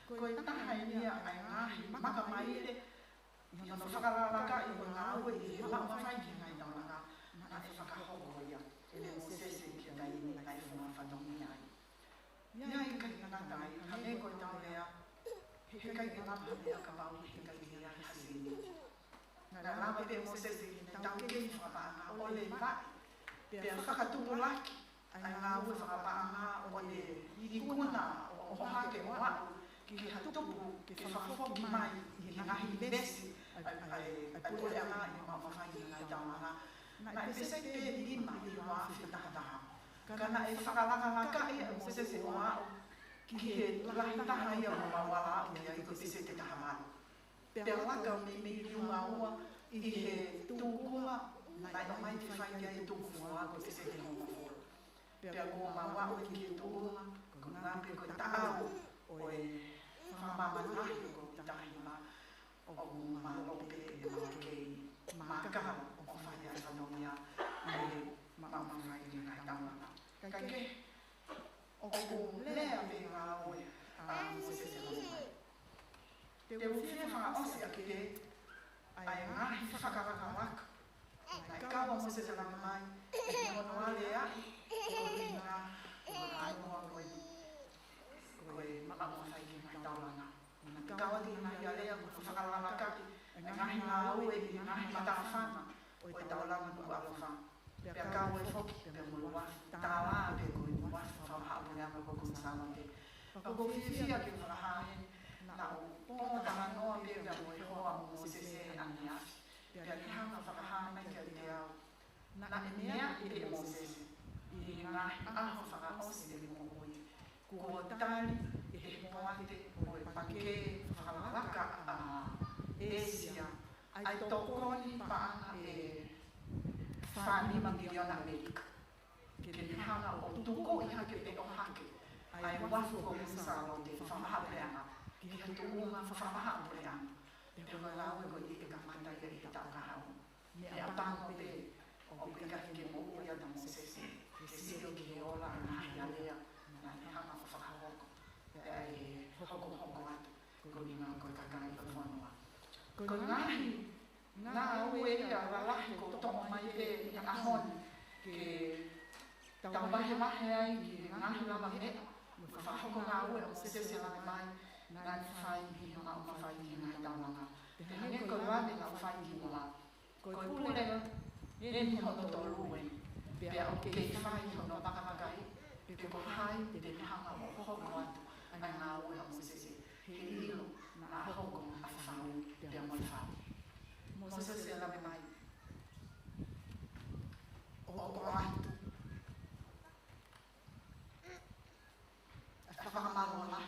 Koe taha i nia ai ngahi maka maile. Ia whakalalaka i koe ngā ue i he lau whai ki ngai taunanga. Na e whakahoko ia. E ngai hame ko tau lea he kai ke ngā hame a ka mau he kai ke ngā hasini ngā rāma pe mo se tau ke i whakapanga o le vai pe whakatungu laki ai ngā ue whakapanga o le ikuna o hake o wau ki hatupu ke whakafoki mai i ngahi mesi ai pule a ngā i mau mawhai i ngā taumanga na e pese te lima i wa whitahataha kana e whakalanga i a mo se o au ki he lahitaha i a mawala i a i ko pese te tahamani pe laka me me iunga ua i he tūkunga nai o mai te whai i a i tūkunga ko pese te honga pe ko mawa o ki he tūkunga ko ngā pe ko tāu o e whamamanahi ko tahima o malope e makei makaha o whai a whanomia i he mamawhai i ngā taumanga. Kake, o ko lea me ngā oe a mosese mai. Te uwhia whakaose a ki te ai ngahi whakaraka waka. Nai kawa mosese mai, e mono ale ahi, o ringa, o ainoa koe mamawhai i ngā taumanga. Kawa di ngahi alea ko whakaraka kaki, ngahi ngā oe i ngahi matawhana, o e taulanga ku awawha. Pea kawa e whoki, pea mulua, tāwā pe koe mua, whawahau rea mo koko msama pe. Kako whiwhia ki whakahae, na o pōtanga noa pe pea mo e hoa mo sese ani afi. Pea ki hanga whakahana ki a te au. Na e mea i e mo sese, i ngahi aho whakaose e mo oi. Kua tari e he moate o e pake whakalaka a Asia. Ai tokoni paana e whanima miliona Amerika. Ke te hanga o tuko i hake pe o hake. Ai wafu ko musalo te whamahapeanga. Ki he tukunga whamahapeanga. Te whalawe ko i e ka manda i e tau kahau. Me a pango pe o pikahi ke mo uia na mosese. Ke sio ki he ola ngahi alea. Na he hanga whakahoko. Pe ai hoko atu. Ko ni ngā koe kakai ka whanua. Ko ngahi ngā ue a ralahi ko tonga mai pe i a honi ke tau mahe ai ki ngahi lama mea mo whahoko ngā ue o sese lama mai ngā ni whai hi ngā o mawhai hi ngā taumanga. Te hange koe wane ngā whai hi ngā. Koe pule e ni hono tolu e pea o ke whai hono makamakai pe ko hai te hanga o hoko atu ai ngā ue o sese he ilo ngā hoko a whau pea mo whau. Mosese la mai. O atu. A whakamaro la.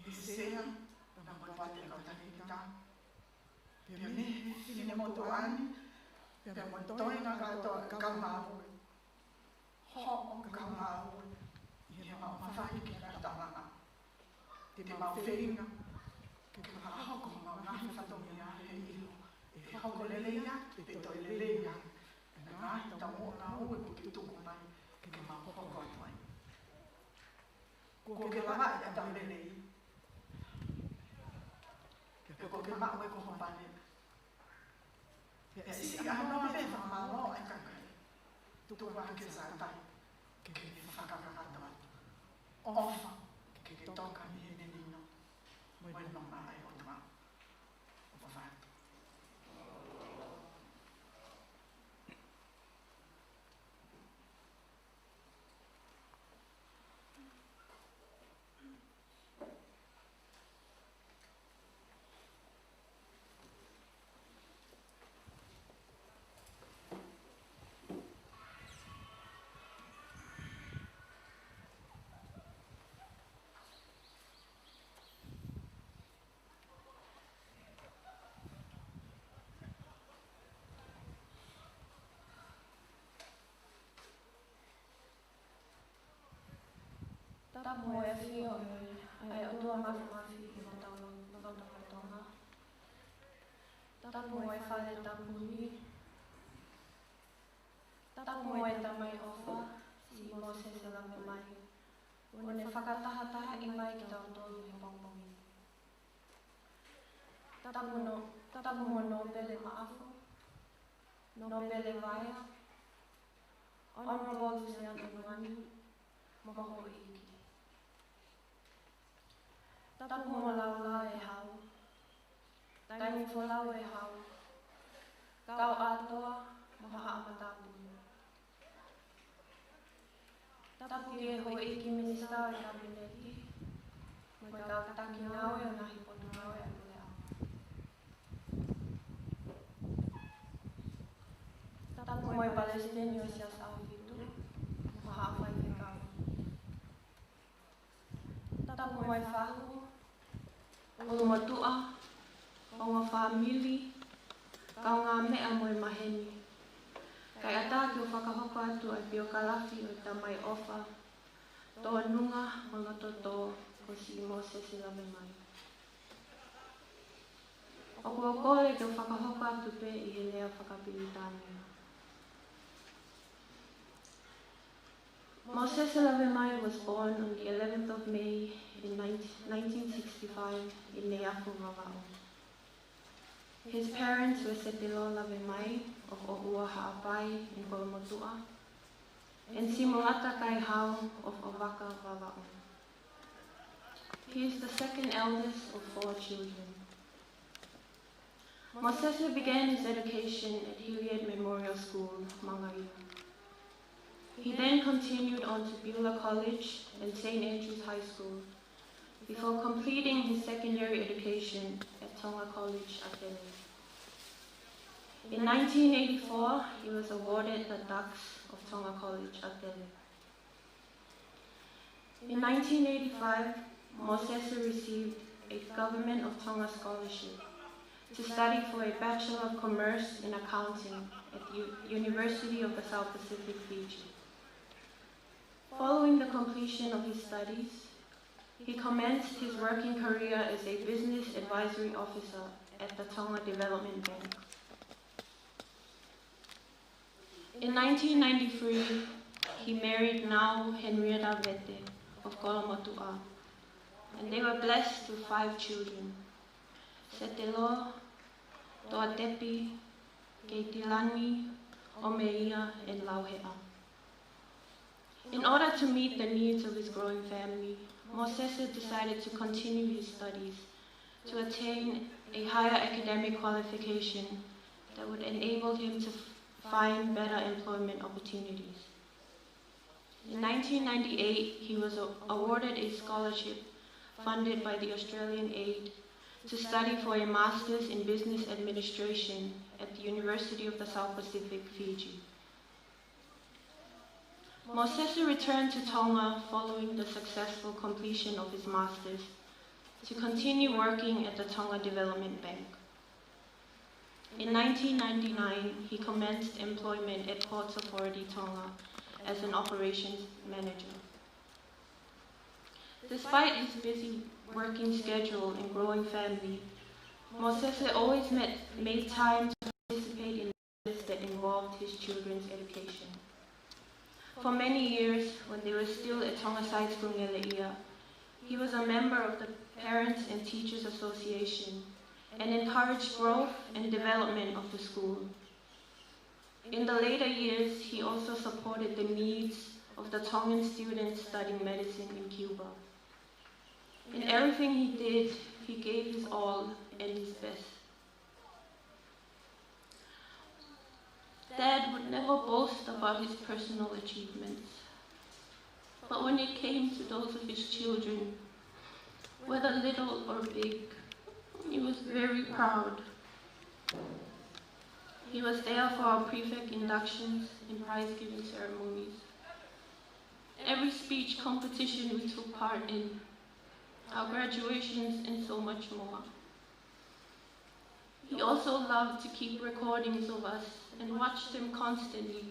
I sea, pa mwate ka tahita. Pia me, fine moto ani. Pia motoe nga kaumau. Ho o kaumau. I he mawhai ki nga tamanga. Te mawheringa. Ke hahoko ma ngahi whatongia he iho. E hoko leleia, e toi leleia. E ngahi tamo o ngā ue ko ki tuku mai, ke ma hoko atu ai. Ko ke lama e tau lelei. Ko ke maue ko hopane. E si anoa pe whamaro ai kakai. Tuku waha ke sa tai. Ke whakakakata atu. Ofa, ke toka ni he nenino. Moi mama ai o tama. O whawhatu. Tamu e whio ai o tua mafi i mo tau tonga. Tamu e whare tapuni. Tamu e tamai ofa si mo se lange mai. One whakatahataha i mai ki tau tōru he pongpongi. Tamu mo no pele maafu. No pele vaia. Honorable Luciano Nuani. Moho iki. Tapu mo laula e hau. Taimi folau e hau. Kau atoa maha amatapu. Tapu ki e hoi iki minista e kabineti. Mai kau taki ngau e nahi potu ngau e ule au. Tapu mai Palestinio e sias au fitu. Maha awai e kau. Tapu mai fahu. O matua. O ngā whamili. Kau ngā mea moe maheni. Kai ata ki o whakahoko atu ai pio kalafi o ta mai ofa. Toa nunga mga toto ko si Moses i lawe mai. O kua kore ki o whakahoko atu pe i he lea whakapilitania. Moses i lawe mai was born on the 11th of May in 1965 in Neafu, Ravao. His parents were Setelo Lavemai of O'ua Ha'apai in Kolomotua and Simulata Kai Hau of Ovaka, Vava'o. He is the second eldest of 4 children. Mosese began his education at Hilliard Memorial School, Mangaia. He then continued on to Beulah College and St. Andrews High School before completing his secondary education at Tonga College, Atene. In 1984, he was awarded the Dux of Tonga College, Atene. In 1985, Mosese received a Government of Tonga scholarship to study for a Bachelor of Commerce in Accounting at the University of the South Pacific, Fiji. Following the completion of his studies, he commenced his working career as a business advisory officer at the Tonga Development Bank. In 1993, he married now Henrietta Vete of Kolomotua, and they were blessed with 5 children: Setelo, Toatepi, Keitilani, Omeia, and Lauhea. In order to meet the needs of his growing family, Mosese decided to continue his studies to attain a higher academic qualification that would enable him to find better employment opportunities. In 1998, he was awarded a scholarship funded by the Australian Aid to study for a Master's in Business Administration at the University of the South Pacific, Fiji. Mosese returned to Tonga following the successful completion of his Master's to continue working at the Tonga Development Bank. In 1999, he commenced employment at Ports Authority Tonga as an operations manager. Despite his busy working schedule and growing family, Mosese always made time to participate in matters that involved his children's education. For many years, when they were still at Tonga High School Ngeleia, he was a member of the Parents and Teachers Association and encouraged growth and development of the school. In the later years, he also supported the needs of the Tongan students studying medicine in Cuba. In everything he did, he gave his all and his best. Dad would never boast about his personal achievements, but when it came to those of his children, whether little or big, he was very proud. He was there for our prefect inductions and prize-giving ceremonies, every speech competition we took part in, our graduations, and so much more. He also loved to keep recordings of us and watch them constantly,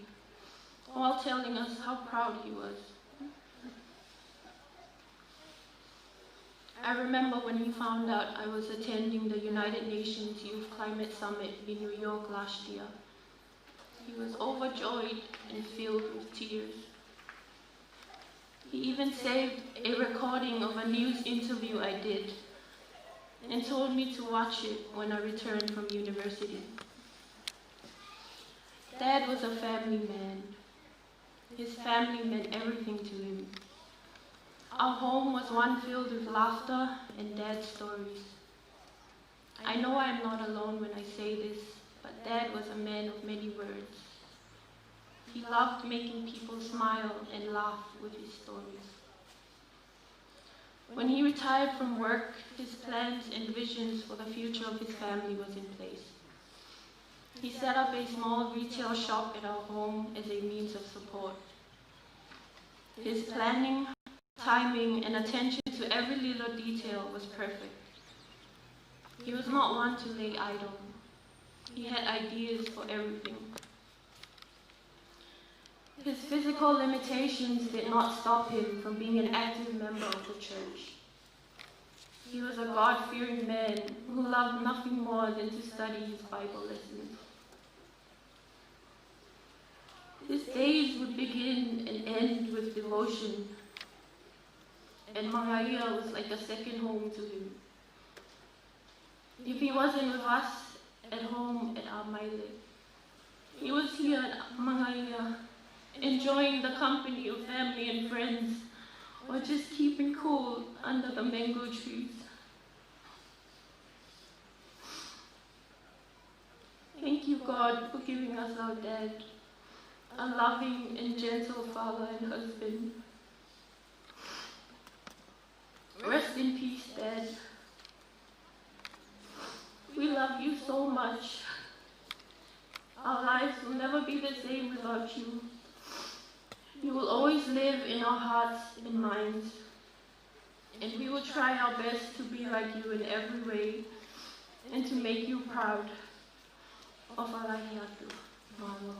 while telling us how proud he was. I remember when he found out I was attending the United Nations Youth Climate Summit in New York last year. He was overjoyed and filled with tears. He even saved a recording of a news interview I did and told me to watch it when I returned from university. Dad was a family man. His family meant everything to him. Our home was one filled with laughter and Dad's stories. I know I am not alone when I say this, but Dad was a man of many words. He loved making people smile and laugh with his stories. When he retired from work, his plans and visions for the future of his family was in place. He set up a small retail shop at our home as a means of support. His planning, timing, and attention to every little detail was perfect. He was not one to lay idle. He had ideas for everything. His physical limitations did not stop him from being an active member of the church. He was a God-fearing man who loved nothing more than to study his Bible lessons. His days would begin and end with devotion, and Mangaia was like a second home to him. If he wasn't with us at home at our Maile, he was here at Mangaia, enjoying the company of family and friends, or just keeping cool under the mango trees. Thank you, God, for giving us our dad, a loving and gentle father and husband. Rest in peace, Dad. We love you so much. Our lives will never be the same without you. You will always live in our hearts and minds. And we will try our best to be like you in every way and to make you proud of Alahiatu, Malo.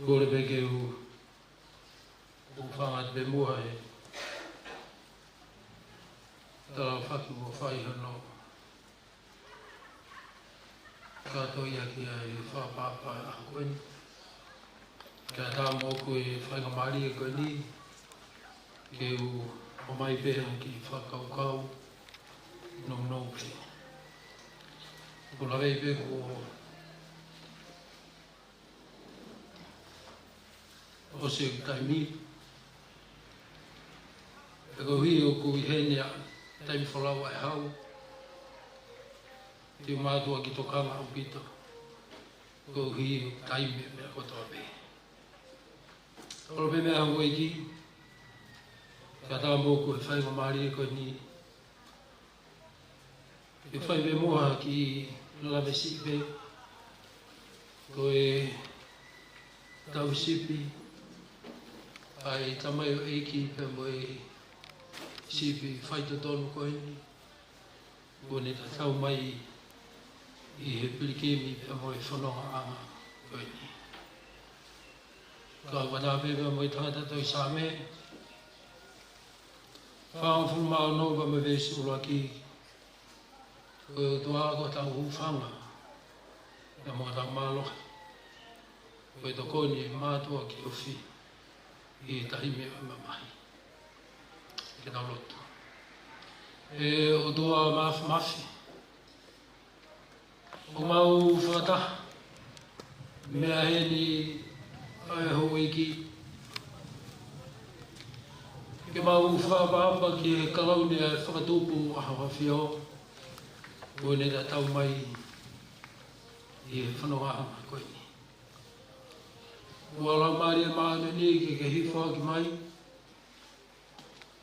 Ko le beke u whanga te mua e. Tara whaki mo whai hano. Kato ia ki ai whapapa a koeni. Kia tā mō koe whainga maari e koe ni. Ke u o mai pehe ki whakaukau. No pe. Ko la vei pe ko o se taimi. E ko hui o kui henia taimi whalawa e hau. Te mātua ki tokanga o pita. Ko hui o taimi mea kotoa pe. Olo pe mea hau eiki. Kia tā mō koe whainga maari e koe ni. E whai me moha ki lawe sipe. Ko e tau sipi. Ai tamai o eiki pe mo e sipi whai to tonu koe ni. Ko ne ta tau mai i he pilikemi pe mo e whanonga anga koe ni. Ka wana pepe mo e tangata toi sa me. Whaangfu mao no pa me vesu ula ki. Ko toa ko tau hufanga. Na mo tau maloha. Ko e tokoni e mātua ki ofi. I tahime o mamahi. Ke tau loto. E o toa mafi. O mau whata. Mea heni ai ho iki. Ke mau whapapa ki e kalauni e whakatupu a hawawhio. Ko ne ta tau mai i e whanoa koe ni. Ua lau maari e maanu ni ke hifo ki mai.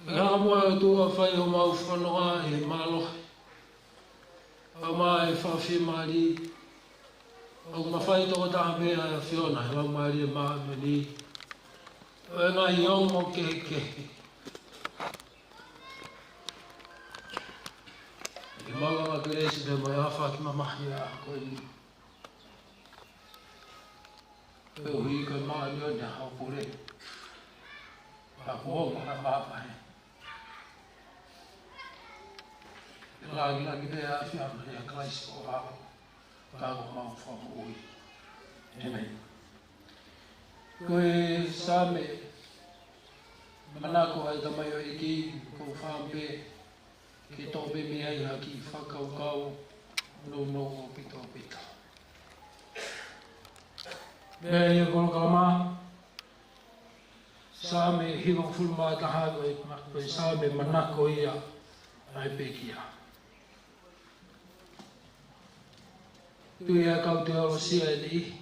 E ka mua e tua whai o mau whanoa e mālohe. Au maa e whawhi maari. Au mawhai toko taha mea e whiona e lau maari e maanu ni. O e ngai ongo ke. E maunga keresi pe mai awha ki mamahi a koe ni. E hui koe maa nio ni a hau pure. A kuonga na papa he. E lagi pe a whiama he a klaisi o hao. Kako mau whamu ui. Amen. Koe same. Manako ai tamai o iki kou whampe. Ke tope mea i haki whakaukau no o pito pita. Mea i a kolokalama, sa me hiwa fulma taha koe sa me manako ia ai pekia. Tui a kau te alosia e li,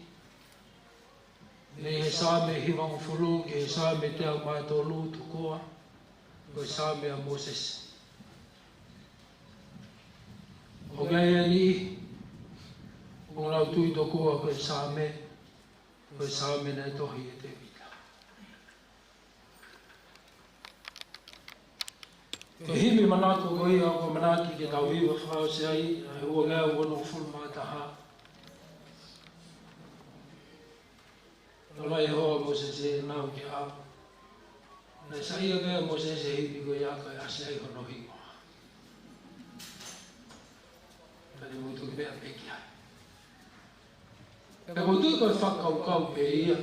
ne he sa me hiwa fulu ke sa me te au mai tō lū tukoa, koe sa me a Moses. O gai ani, o lau tui tokua koe sāme nei tohi e te wita. Ko himi manako ko ia o manaki ke tau iwa whao se ai, ai ua gai o no fulma taha. Ola i hoa mo se se nau ki a. Nei sa ia gai mo se se hipi ko ia kai ase ai hono hiwa. Tani mutu ki mea peki hai. E ko tui koe whakaukau pe ia.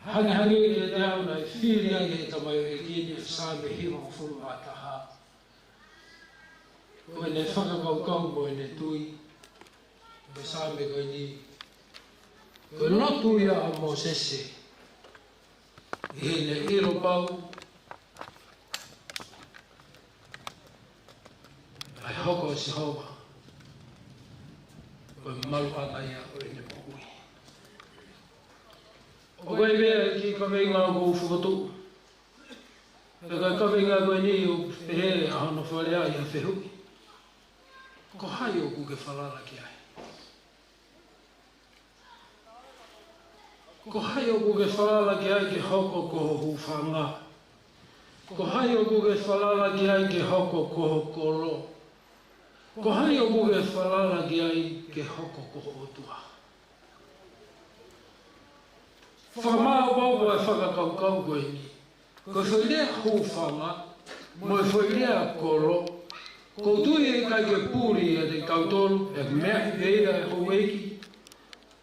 Hangi e te au nei whiri ai he tamai o e kini e sāme hiwa o furu a taha. Koe ne whakaukau mo e ne tui. Koe sāme koe ni. Koe lotu ia a mo sese. He ne iro pau. Ai hoko si hoa. Koe malu ana ia o e ne pokui. O koe mea ki kawinga o kou whakatu. E kai kawinga koe ni o pehere a hana wharea i a whehui. Ko hai o ku ke whalala ki ai. Ko hai o ku ke whalala ki ai ke hoko koho hufanga. Ko hai o ku ke whalala ki ai ke hoko koho kolo. Ko hai o ku ke whalala ki ai ke hoko koho otua. whamau bau e whakakaukau koe ni. Ko whai lea hūwhanga, mo e whai lea koro, ko tui e kai ke pūri e te kautolu, e mea i peia e hou eiki.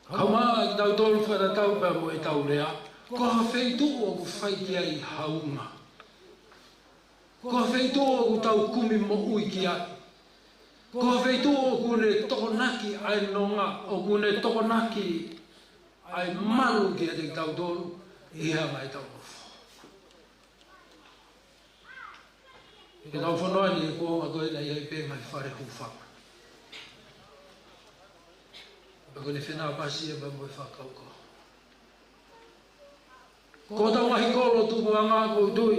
Kaumā i tautolu wharatau pēr mo e tau lea, ko ha whaitu o ku whai ai haunga. Ko ha whaitu o ku tau kumi mo ui ki ai. Ko ha whaitu o ku ne tokonaki ai nonga, o ku ne tokonaki ai malu ki a te tautolu, i hea mai tau nofo. Ke tau whanoa ni e kōnga koe na iai pē mai whare hūwhanga. Ko ne whenā pasi e mai mo e whakauko. Ko tau mahi kolo tupu a ngā kou tui.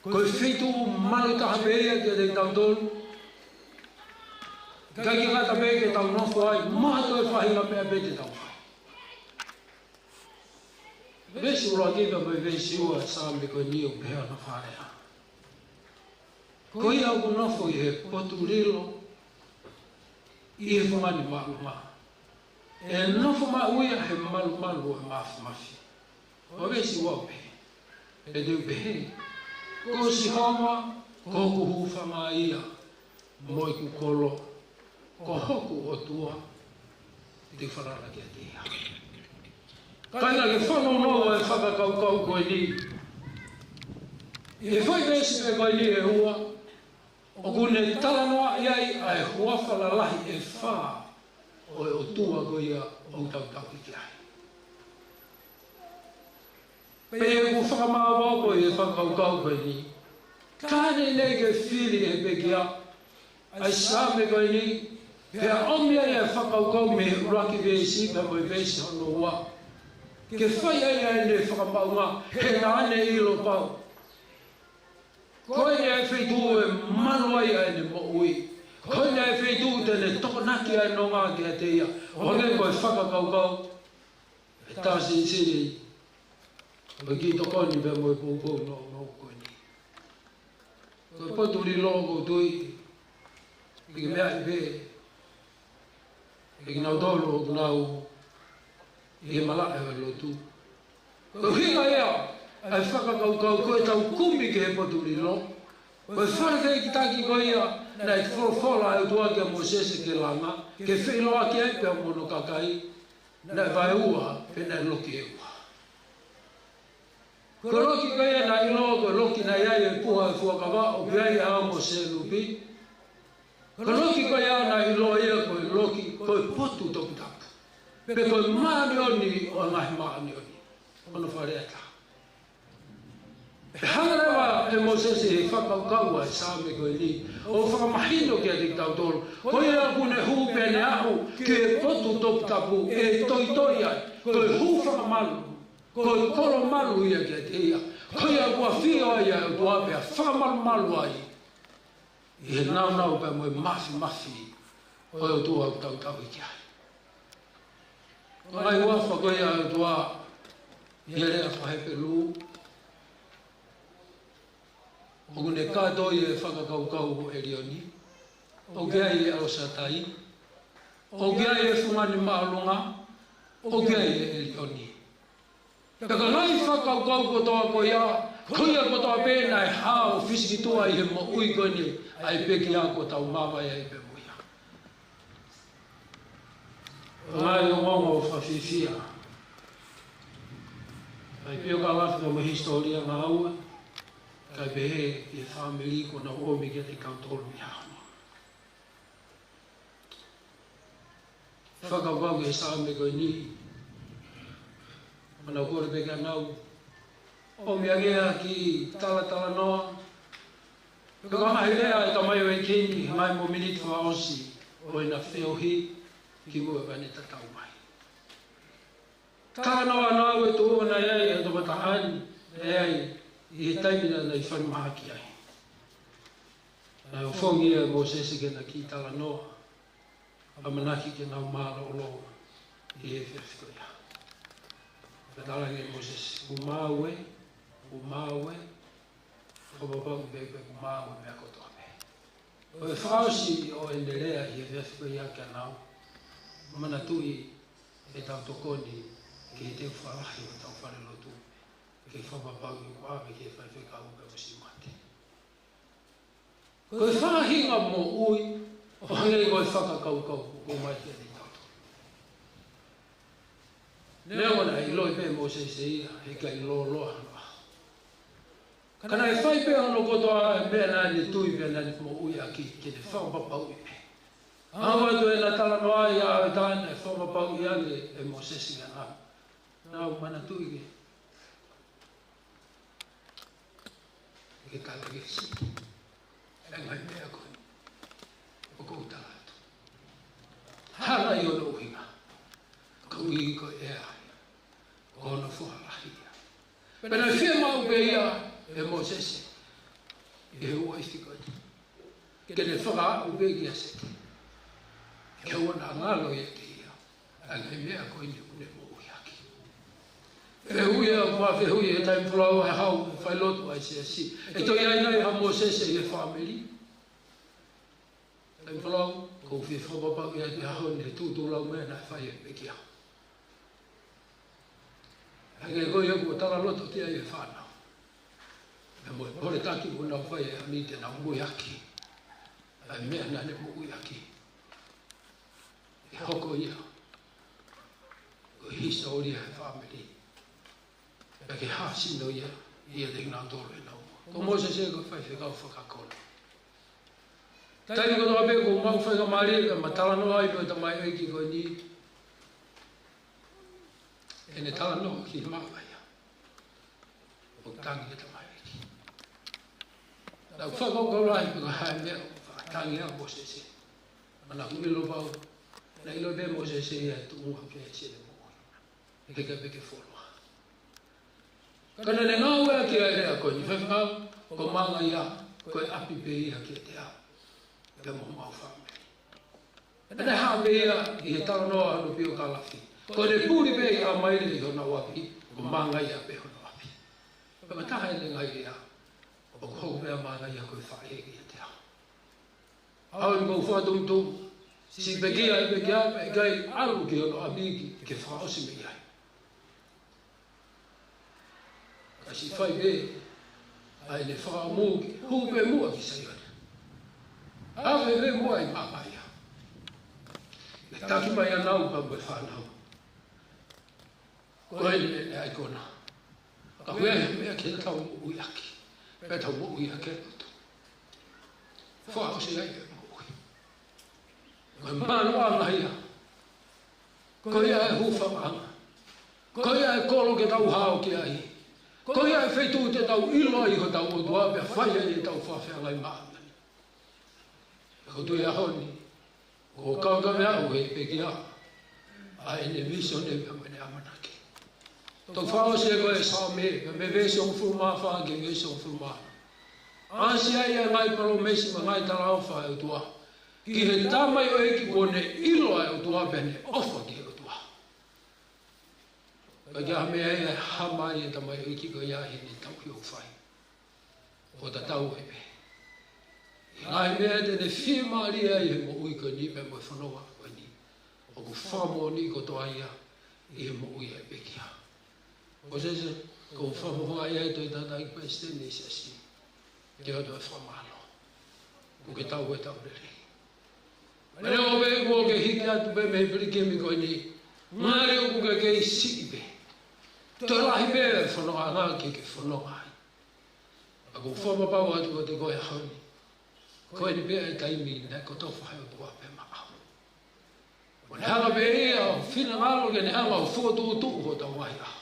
Ko e whitu malu taha pēia ki a te tautolu. Kai ki ngata pē ke tau nofo ai, maha toi whahinga pēa pē te tau whai. Vesi ura kipa mai vesi ua sāme koe nio pēa na wharea. Ko ia au nofo i he potu rilo, i he whangani malu maa. E nofo maa uia he malu malu e maafu mafi. O vesi ua pē, e teu pē. Ko si homa, ko ku hūwhanga ia, mo i ku kolo, ko hoku o tua, te wharara ki a te ia. Kaina ke whanonau e whakakaukau koe ni. E whai vesi me koe ni e hua, o kune talanoa iai a e huawhala lahi e whā o e o tua koe ia o tautau ki ai. Pe e ku whakamāwau koe e whakaukau koe ni. Kāne nei ke whiri e pekia, ai sāme koe ni, pea omia e whakaukau me uraki vesi, me moe vesi hono ua. Ke whai ai ne whakapaunga, he nā ane ilo pau. Koe ne e whaitu e manu ai ne mo ui. Koe ne e whaitu tene tokonaki ai no ngā ki a te ia. O ne koe whakakaukau, e tāsi siri. Koe ki tokoni pe moe pōpō no koe ni. Koe poturi logo tui, ki mea i pē, ki nau tolu o kunau, i he malaka e lotu. Ko hinga ea, ai whakakaukau koe tau kumi ke he poturi lo. Koe wharekei ki taki koe ia, nei wholofola e utua ke Mosese ke langa, ke whiloa ki ai pia mono kakai, nei vai ua, pe nei loki e ua. Ko loki koe ia na ilo, ko loki na iai e puha e fuakawa, o piai e hao Mose lupi. Ko loki koe ia na ilo ia, koe loki, koe potu toku taku. Pe koe maani oni o ngahi maani oni. Ono whareata. Pe hangarewa e Mosese he whakaukaua e sāme koe ni. O whakamahino ki a te tautoro. Koe ia kune hupe ne ahu ke potu toku tapu e toi toi ai. Koe hu whakamalu. Koe koro malu ia ki a te ia. Koe ia kua whio ai au tua pea whakamalu malu ai. I he nau nau pe moe mafi mafi. Koe au tua au tau tau i ki ai. Ai ua whakoe a tua i rea whahepe lu. O kune kātoi e whakakaukau e rioni. O kia i e aosatai. O kia i e whungani maalunga. O kia i e rioni. Peka nai whakaukau ko toa ko ia. Kuia ko toa pēna e hao fisiki tua i he mo ui koni. Ai peki a ko tau mawai ai pe muia. Ngai o ngongo o whawhiwhia. Ai pio ka lafi o mo historia ngā ua. Kai pehe i whamiri ko na omi ki te kautoro ni hama. Whakaukau e sāme koe ni. Mana kore peka nau. Omi agea ki tala noa. Peka mahi lea e ka mai o e kini. Mai mo miniti wha osi. O ina whiohi. Ki mua pane tatau mai. Tala noa nau e tu ona iai e toka tahani. E ai. I he taimina nei whanmaha ki ai. Nai o whongi e Mosese ke na ki tala noa. A manaki ke nau māra o loo. I he whiwhiko ia. Ka tala ke Mosese. Umāue. O papau bebe umāue mea kotoa me. O e whaosi o enderea i he whiwhiko ia kia nau. Mana tui e tau tokoni ke te wharahi o tau whare lotu, ke whapapau i wāwe ke whaiwhekau pe o si mate. Koe whahinga mo ui, o hangei koe whakakaukau ko mai te ni tatu. Nea wana i loi pe mo se ia, he kai lo loa hana. Kana e whai pe ono kotoa e mea nai ni tui pe nai mo ui aki, ke te whapapau i pe. Awa tu e na tala noa i a e tāna e whapapau i ane e mo se si ngā. Nau mana tui ke. Ke kala ke si. E ngai mea koe. O kou tātu. Hala i ono uhinga. Kou i koe e ai. Kono fuharahia. Pena e whia mau pe ia e mo se si. E ua i whikoi. Ke ne whaka au pe kia se. Ke wana ngalo e ke ia. A ngai mea koe ni une mo ui aki. E hui a kua whi hui e taim pulau e hau whai lotu ai se si. E toi ai nai ha mo se se e whameli. Taim pulau, kou whi whapapau i ati hao ni tūtū lau mea nai whai e pe kia. Hake koe e kua tala loto tia i e whanau. E mo e pore taki mo nau whai e ani te nau mui aki. Ai mea nane mo ui aki. E hoko ia. Ko hisa o lia e whameli. E ke hāsino ia. Ia te ngā toro e nau. Ko mo se ko whai whekau whakakona. Tai ko toa pe ko mau whai ka maari e ma tala noa i po ta mai eki ko ni. E ne tala noa ki maa ia. O tangi e ta mai eki. Nau whakau kaulai pe ka hae mea tangi a mo se se. Mana kumilo pau. Na ilo be mo se se ia tu unga ke se le mo. E ke peke wholua. Kana ne ngā ua ki a rea koe ni whewhau, ko manga ia, koe api pe ia ki te au. Pe mo mau whameri. E ne haa pe ia i he tala noa anu pio kalafi. Ko ne pūri pe ia maire i hona wapi, ko manga ia pe hona wapi. Pe ma taha e ne ngai ia, o ko hou mea manga ia koe whae ki te au. Au i kou whatumtum, si pe kia e pe kia, pe kai alu ki hona amiki, ke whaosi me iai. Kasi whai pe, ai ne whakamuki, hupe mua ki sa ione. Awe pe mua i mamaya. Ne taki mai anau pa mwe whanau. Koe ni e ai kona. Ka huea he mea ke tau mo ui aki. Pe tau mo ui ake roto. Whao si ai e mo ui. Koe manu anga ia. Koe ai hufa anga. Koe ai kolo ke tau hao ki ai. Koe ai whaitu te tau ilo i ho tau o tua pia whaia i tau whawhea ngai maangani. Ko tui a honi, ko kauka mea au hei peki a, a ene viso ne mea mene amanaki. Tau whao se koe sao me vesong fuma wha ke vesong fuma. Ansi ai a ngai palo mesi ma ngai tarau wha e tua. Ki he tamai o eki kone ilo ai o tua pene ofa ki o tua. Ka kia mea e hamai e tamai o eki ko ia hini tau ki o whai. O ta tau e pe. Ngai mea te ne whimaria i he mo ui ko ni pe mo e whanoa ko ni. O ku whamo ni ko toa ia i he mo ui e pekia. Ko se se, ko whamo hoa ia e toi tata i pa estene i se si. Ke o toi whamalo. Ko ke tau e tau rere. Mene o pe ko ke hiki atu pe me peri kemi ko ni. Ngare o ku ke i si pe. Toi lahi pe e whanoa ngā ke whanoa ai. A ko whama pau atu ko te koe hauni. Koe ni pia e taimi ne ko tofu hai o tua pe maa. O ne hanga pe ea o whina ngalo ke ne hanga o whuatu o tuu ho tau wahi aho.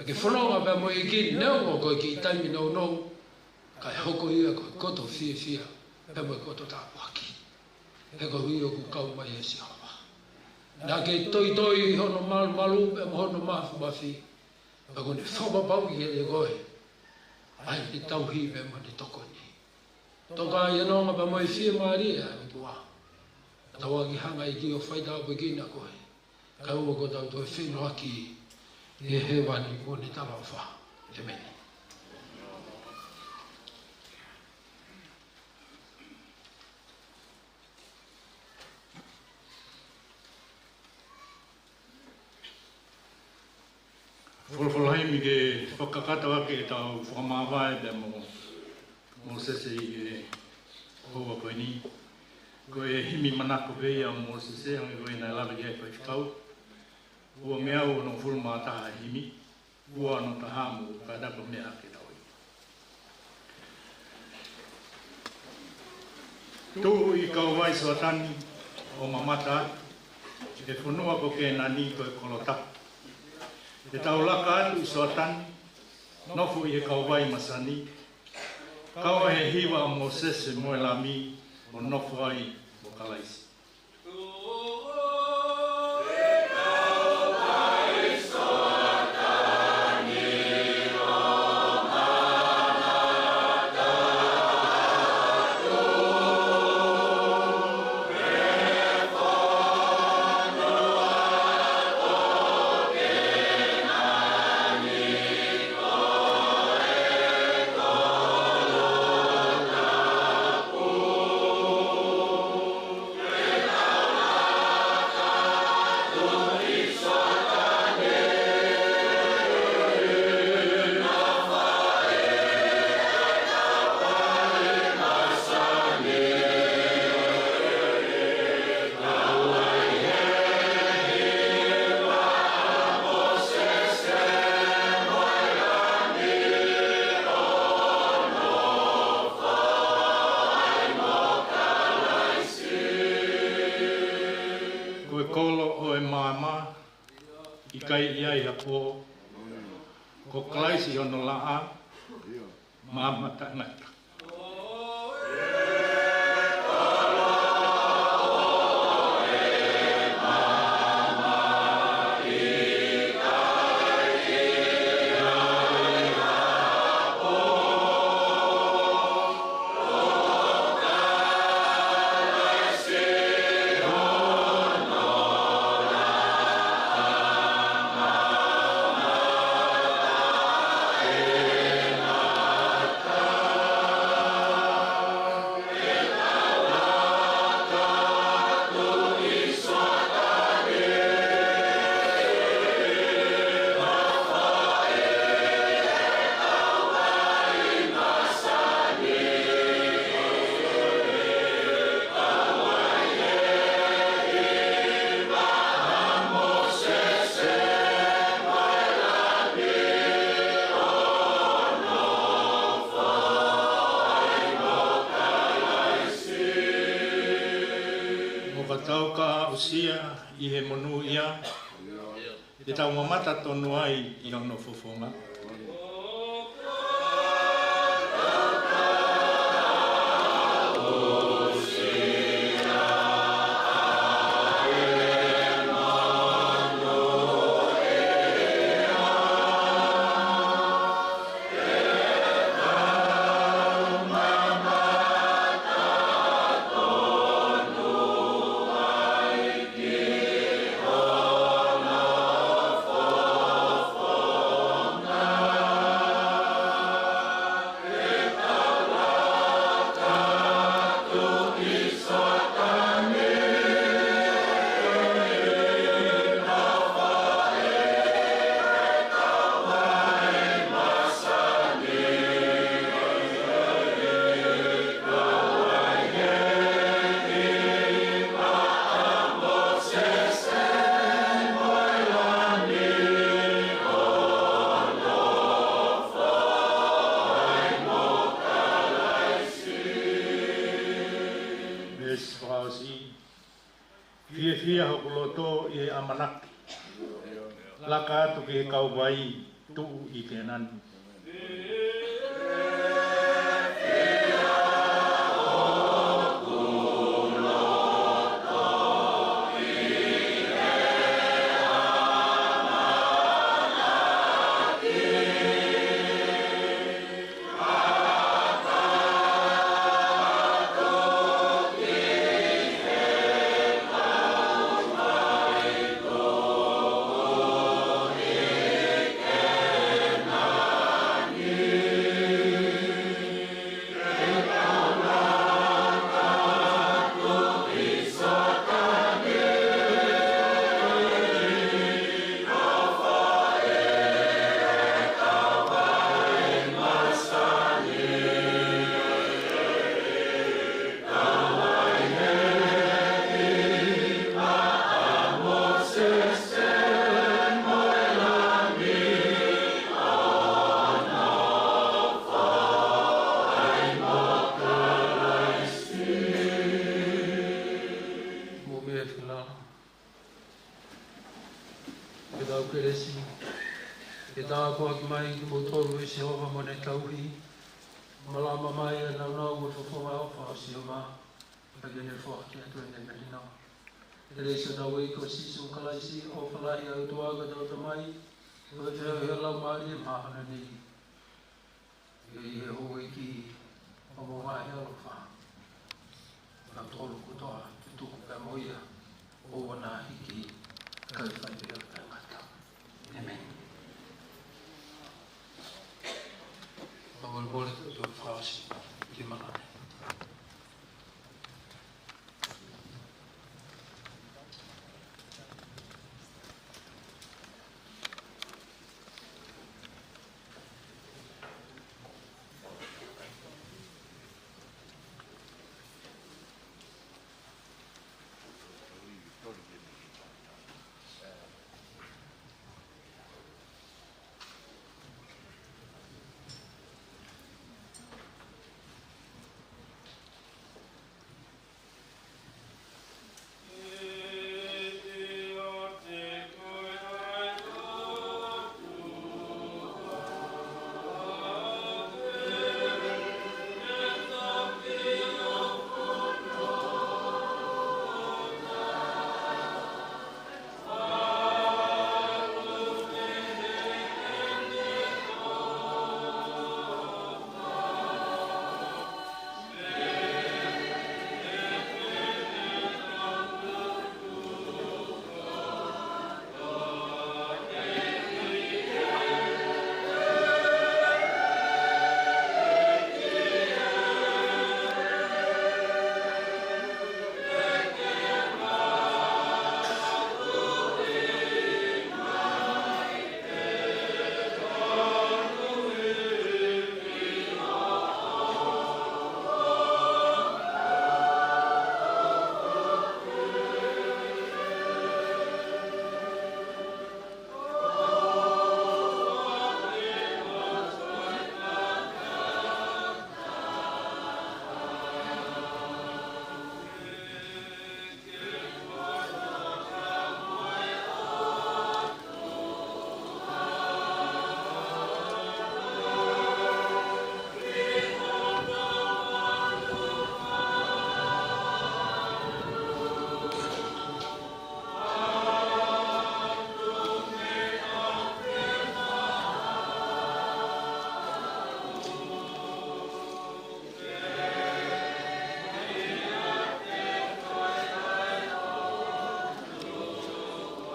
E ke whanonga pe mo i ki neo o koe ki i taimi nau nau. Kai hoko ia koe koto fia fia pe mo i koto tāpu haki. E ko hui o ku kau mai e si hama. Nā ke toi toi i hono malu malu pe mo hono mafu mafi. E ko ne whamapau i e koe. Ai ni tau hi pe mo ni toko ni. Toka i anonga pa mai whia maari e o tua. Tawa ki hanga i ki o whaita o pekina koe. Ka ua ko tau toi whenua ki e he wani o ni tala wha. E meni. Folfolai mi ke whakakata wake e tau whakamawai pe mo sese i e hoa koe ni. Ko e himi manako pei a mo sese hangi koe nai lawe kia koe whikau. Ua mea o no fulma taha himi. Ua no taha mo ka dapa mea ke tau i. Tuhu i kau wai soatani o mamata. E whanua ko ke nani koe kolotaka. Te taulaka atu i soatani, nofu i e kauwai masani, kaua he hiwa a Moses e moe lami o nofu ai o kalaisi. Kai iai hapo ko kalaisi ono laa mama tanata. Usia i he monu ia, e tau mamata tonu ai i ono fofonga. Fia hokuloto i amanaki. Laka atu ke kauwai tu i te nani. Yeah. tau keresi. E tā koa ki mai ki mo tolu e se hova mo ne tauhi. Malama mai e nau nau mo whawhonga ofa o si o mā. Pake ne whaki atu e ne merina. E reisa nau e ko sisu kalaisi o whalahi au tuaga tau tamai. O e whio hea lau maari e mahana ni. E i e hoa i ki o mo ngahi alofa. Nau tolu kutoa tutuku pe moia. O wana hiki kai whaipea tangata. Amen. Mawal bole tu whawasi ki malane.